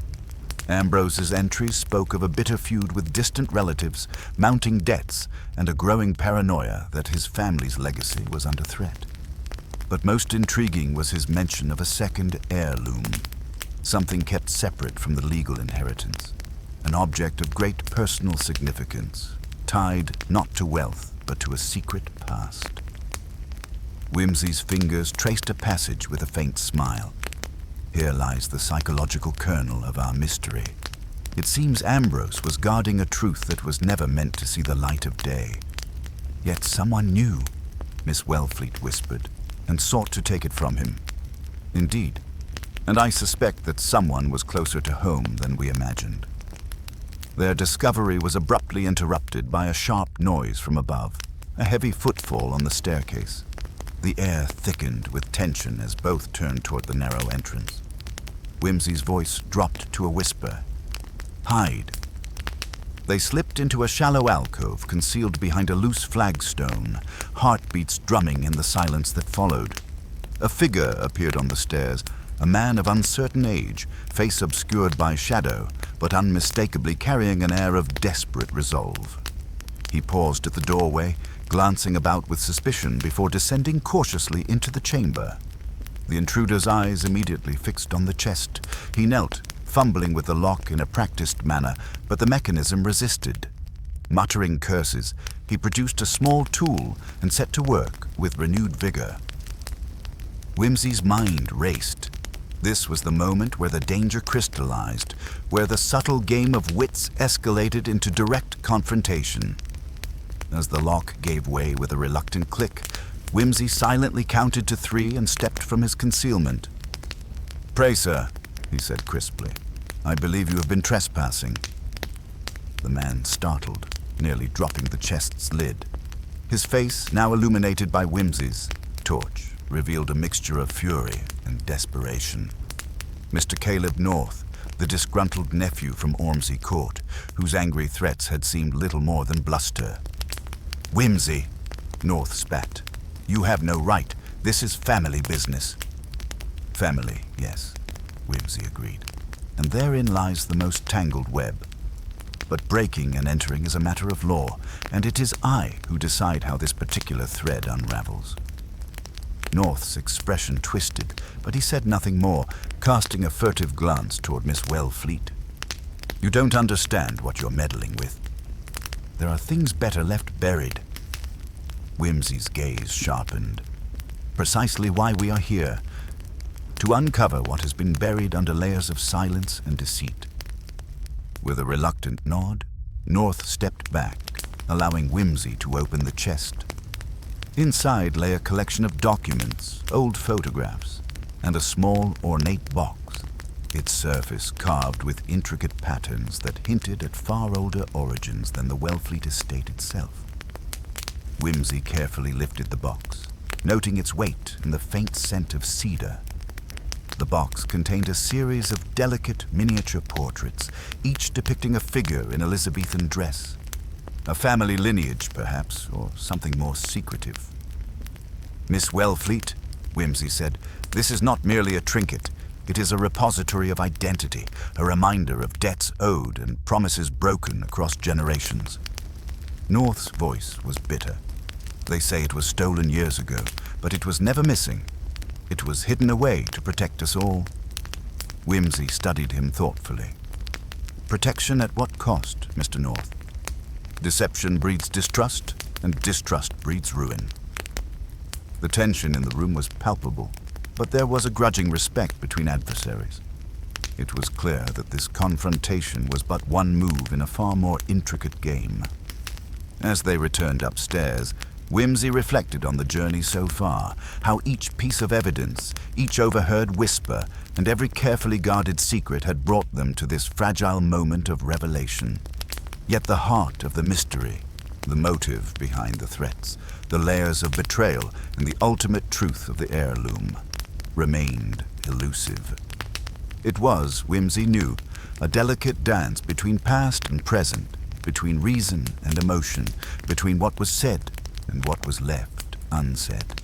Ambrose's entries spoke of a bitter feud with distant relatives, mounting debts, and a growing paranoia that his family's legacy was under threat. But most intriguing was his mention of a second heirloom, something kept separate from the legal inheritance, an object of great personal significance, tied not to wealth, but to a secret past. Whimsy's fingers traced a passage with a faint smile. Here lies the psychological kernel of our mystery. It seems Ambrose was guarding a truth that was never meant to see the light of day. Yet someone knew, Miss Wellfleet whispered, and sought to take it from him. Indeed, and I suspect that someone was closer to home than we imagined. Their discovery was abruptly interrupted by a sharp noise from above, a heavy footfall on the staircase. The air thickened with tension as both turned toward the narrow entrance. Whimsy's voice dropped to a whisper. "Hide." They slipped into a shallow alcove concealed behind a loose flagstone, heartbeats drumming in the silence that followed. A figure appeared on the stairs, a man of uncertain age, face obscured by shadow, but unmistakably carrying an air of desperate resolve. He paused at the doorway, glancing about with suspicion before descending cautiously into the chamber. The intruder's eyes immediately fixed on the chest. He knelt, fumbling with the lock in a practiced manner, but the mechanism resisted. Muttering curses, he produced a small tool and set to work with renewed vigor. Whimsy's mind raced. This was the moment where the danger crystallized, where the subtle game of wits escalated into direct confrontation. As the lock gave way with a reluctant click, Whimsy silently counted to 3 and stepped from his concealment. "Pray, sir," he said crisply, "I believe you have been trespassing." The man startled, nearly dropping the chest's lid. His face, now illuminated by Whimsy's torch, revealed a mixture of fury and desperation. Mr. Caleb North, the disgruntled nephew from Ormsey Court, whose angry threats had seemed little more than bluster. "Whimsy," North spat. "You have no right. This is family business." "Family, yes," Whimsy agreed. "And therein lies the most tangled web. But breaking and entering is a matter of law, and it is I who decide how this particular thread unravels." North's expression twisted, but he said nothing more, casting a furtive glance toward Miss Wellfleet. "You don't understand what you're meddling with. There are things better left buried." Whimsy's gaze sharpened. "Precisely why we are here. To uncover what has been buried under layers of silence and deceit." With a reluctant nod, North stepped back, allowing Whimsy to open the chest. Inside lay a collection of documents, old photographs, and a small, ornate box, its surface carved with intricate patterns that hinted at far older origins than the Wellfleet estate itself. Whimsy carefully lifted the box, noting its weight and the faint scent of cedar. The box contained a series of delicate miniature portraits, each depicting a figure in Elizabethan dress. A family lineage, perhaps, or something more secretive. "Miss Wellfleet," Whimsy said, "this is not merely a trinket. It is a repository of identity, a reminder of debts owed and promises broken across generations." North's voice was bitter. "They say it was stolen years ago, but it was never missing. It was hidden away to protect us all." Whimsy studied him thoughtfully. "Protection at what cost, Mr. North? Deception breeds distrust, and distrust breeds ruin." The tension in the room was palpable, but there was a grudging respect between adversaries. It was clear that this confrontation was but one move in a far more intricate game. As they returned upstairs, Whimsy reflected on the journey so far, how each piece of evidence, each overheard whisper, and every carefully guarded secret had brought them to this fragile moment of revelation. Yet the heart of the mystery, the motive behind the threats, the layers of betrayal, and the ultimate truth of the heirloom remained elusive. It was, Whimsy knew, a delicate dance between past and present, between reason and emotion, between what was said and what was left unsaid.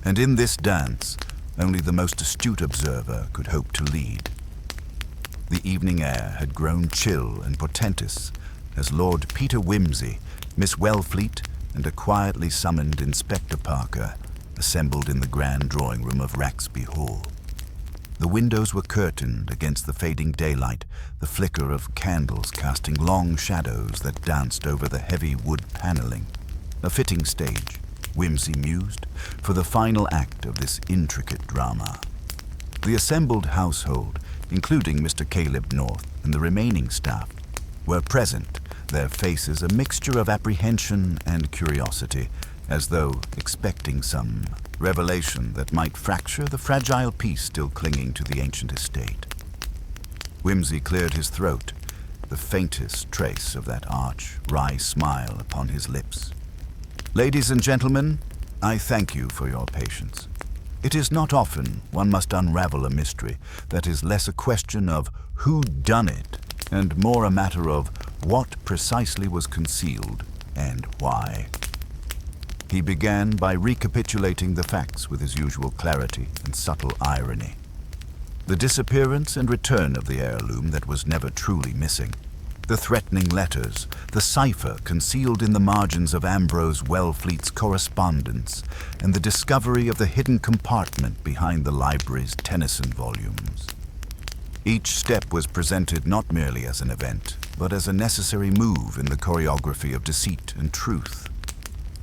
And in this dance, only the most astute observer could hope to lead. The evening air had grown chill and portentous as Lord Peter Whimsy, Miss Wellfleet, and a quietly summoned Inspector Parker assembled in the grand drawing room of Raxby Hall. The windows were curtained against the fading daylight, the flicker of candles casting long shadows that danced over the heavy wood paneling. A fitting stage, Whimsy mused, for the final act of this intricate drama. The assembled household, including Mr. Caleb North and the remaining staff, were present, their faces a mixture of apprehension and curiosity, as though expecting some revelation that might fracture the fragile peace still clinging to the ancient estate. Whimsy cleared his throat, the faintest trace of that arch, wry smile upon his lips. "Ladies and gentlemen, I thank you for your patience. It is not often one must unravel a mystery that is less a question of who done it and more a matter of what precisely was concealed and why." He began by recapitulating the facts with his usual clarity and subtle irony. The disappearance and return of the heirloom that was never truly missing, the threatening letters, the cipher concealed in the margins of Ambrose Wellfleet's correspondence, and the discovery of the hidden compartment behind the library's Tennyson volumes. Each step was presented not merely as an event, but as a necessary move in the choreography of deceit and truth.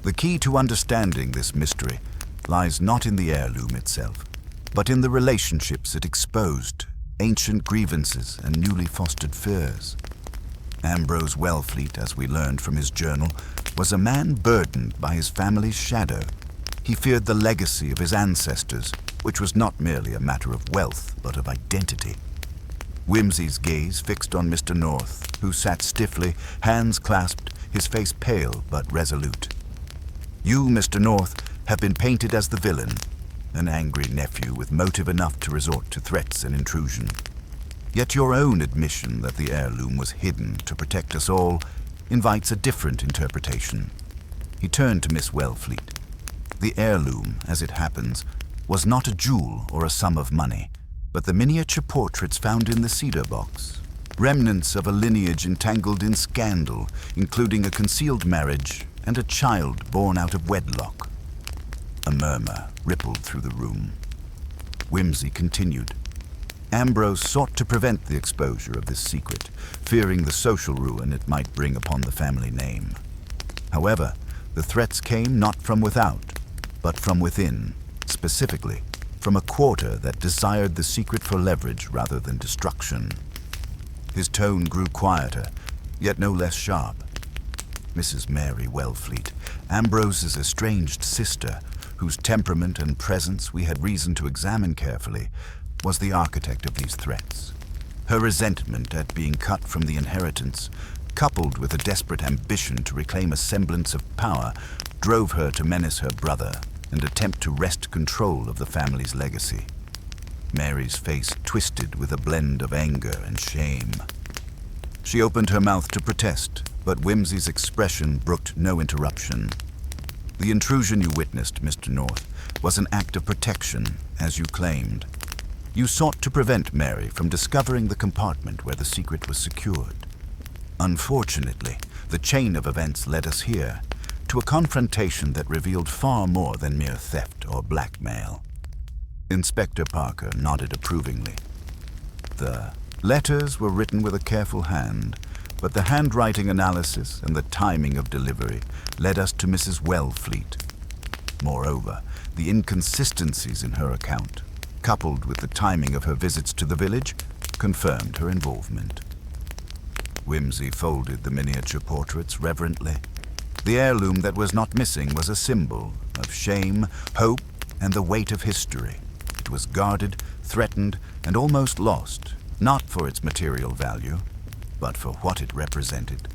The key to understanding this mystery lies not in the heirloom itself, but in the relationships it exposed, ancient grievances and newly fostered fears. Ambrose Wellfleet, as we learned from his journal, was a man burdened by his family's shadow. He feared the legacy of his ancestors, which was not merely a matter of wealth, but of identity. Whimsy's gaze fixed on Mr. North, who sat stiffly, hands clasped, his face pale but resolute. "You, Mr. North, have been painted as the villain, an angry nephew with motive enough to resort to threats and intrusion. Yet your own admission that the heirloom was hidden to protect us all invites a different interpretation." He turned to Miss Wellfleet. "The heirloom, as it happens, was not a jewel or a sum of money, but the miniature portraits found in the cedar box, remnants of a lineage entangled in scandal, including a concealed marriage and a child born out of wedlock. A murmur rippled through the room. Whimsy continued. Ambrose sought to prevent the exposure of this secret, fearing the social ruin it might bring upon the family name. However, the threats came not from without, but from within, specifically from a quarter that desired the secret for leverage rather than destruction. His tone grew quieter, yet no less sharp. Mrs. Mary Wellfleet, Ambrose's estranged sister, whose temperament and presence we had reason to examine carefully, was the architect of these threats. Her resentment at being cut from the inheritance, coupled with a desperate ambition to reclaim a semblance of power, drove her to menace her brother and attempt to wrest control of the family's legacy. Mary's face twisted with a blend of anger and shame. She opened her mouth to protest, but Whimsy's expression brooked no interruption. The intrusion you witnessed, Mr. North, was an act of protection, as you claimed. You sought to prevent Mary from discovering the compartment where the secret was secured. Unfortunately, the chain of events led us here, to a confrontation that revealed far more than mere theft or blackmail. Inspector Parker nodded approvingly. The letters were written with a careful hand, but the handwriting analysis and the timing of delivery led us to Mrs. Wellfleet. Moreover, the inconsistencies in her account, coupled with the timing of her visits to the village, confirmed her involvement. Whimsy folded the miniature portraits reverently. The heirloom that was not missing was a symbol of shame, hope, and the weight of history. It was guarded, threatened, and almost lost, not for its material value, but for what it represented.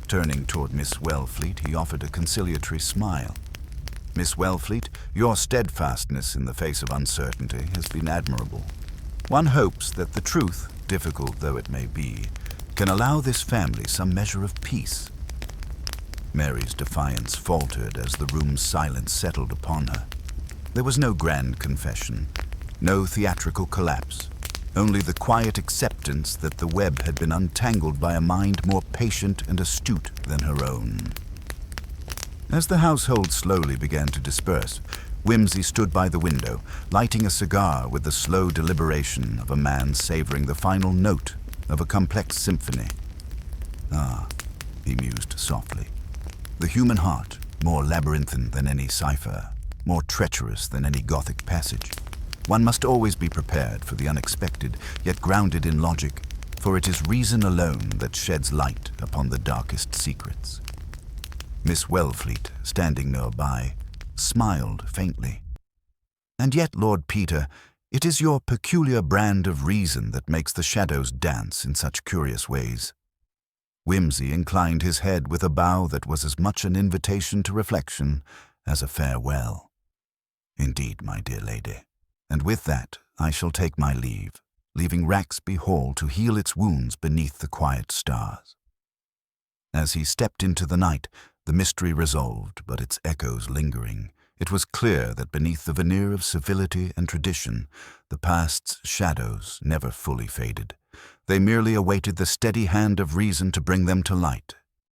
Turning toward Miss Wellfleet, he offered a conciliatory smile. Miss Wellfleet, your steadfastness in the face of uncertainty has been admirable. One hopes that the truth, difficult though it may be, can allow this family some measure of peace. Mary's defiance faltered as the room's silence settled upon her. There was no grand confession, no theatrical collapse, only the quiet acceptance that the web had been untangled by a mind more patient and astute than her own. As the household slowly began to disperse, Whimsy stood by the window, lighting a cigar with the slow deliberation of a man savoring the final note of a complex symphony. Ah, he mused softly. The human heart, more labyrinthine than any cipher, more treacherous than any Gothic passage. One must always be prepared for the unexpected, yet grounded in logic, for it is reason alone that sheds light upon the darkest secrets. Miss Wellfleet, standing nearby, smiled faintly. And yet, Lord Peter, it is your peculiar brand of reason that makes the shadows dance in such curious ways. Whimsy inclined his head with a bow that was as much an invitation to reflection as a farewell. Indeed, my dear lady. And with that, I shall take my leave, leaving Raxby Hall to heal its wounds beneath the quiet stars. As he stepped into the night, the mystery resolved, but its echoes lingering, it was clear that beneath the veneer of civility and tradition, the past's shadows never fully faded. They merely awaited the steady hand of reason to bring them to light.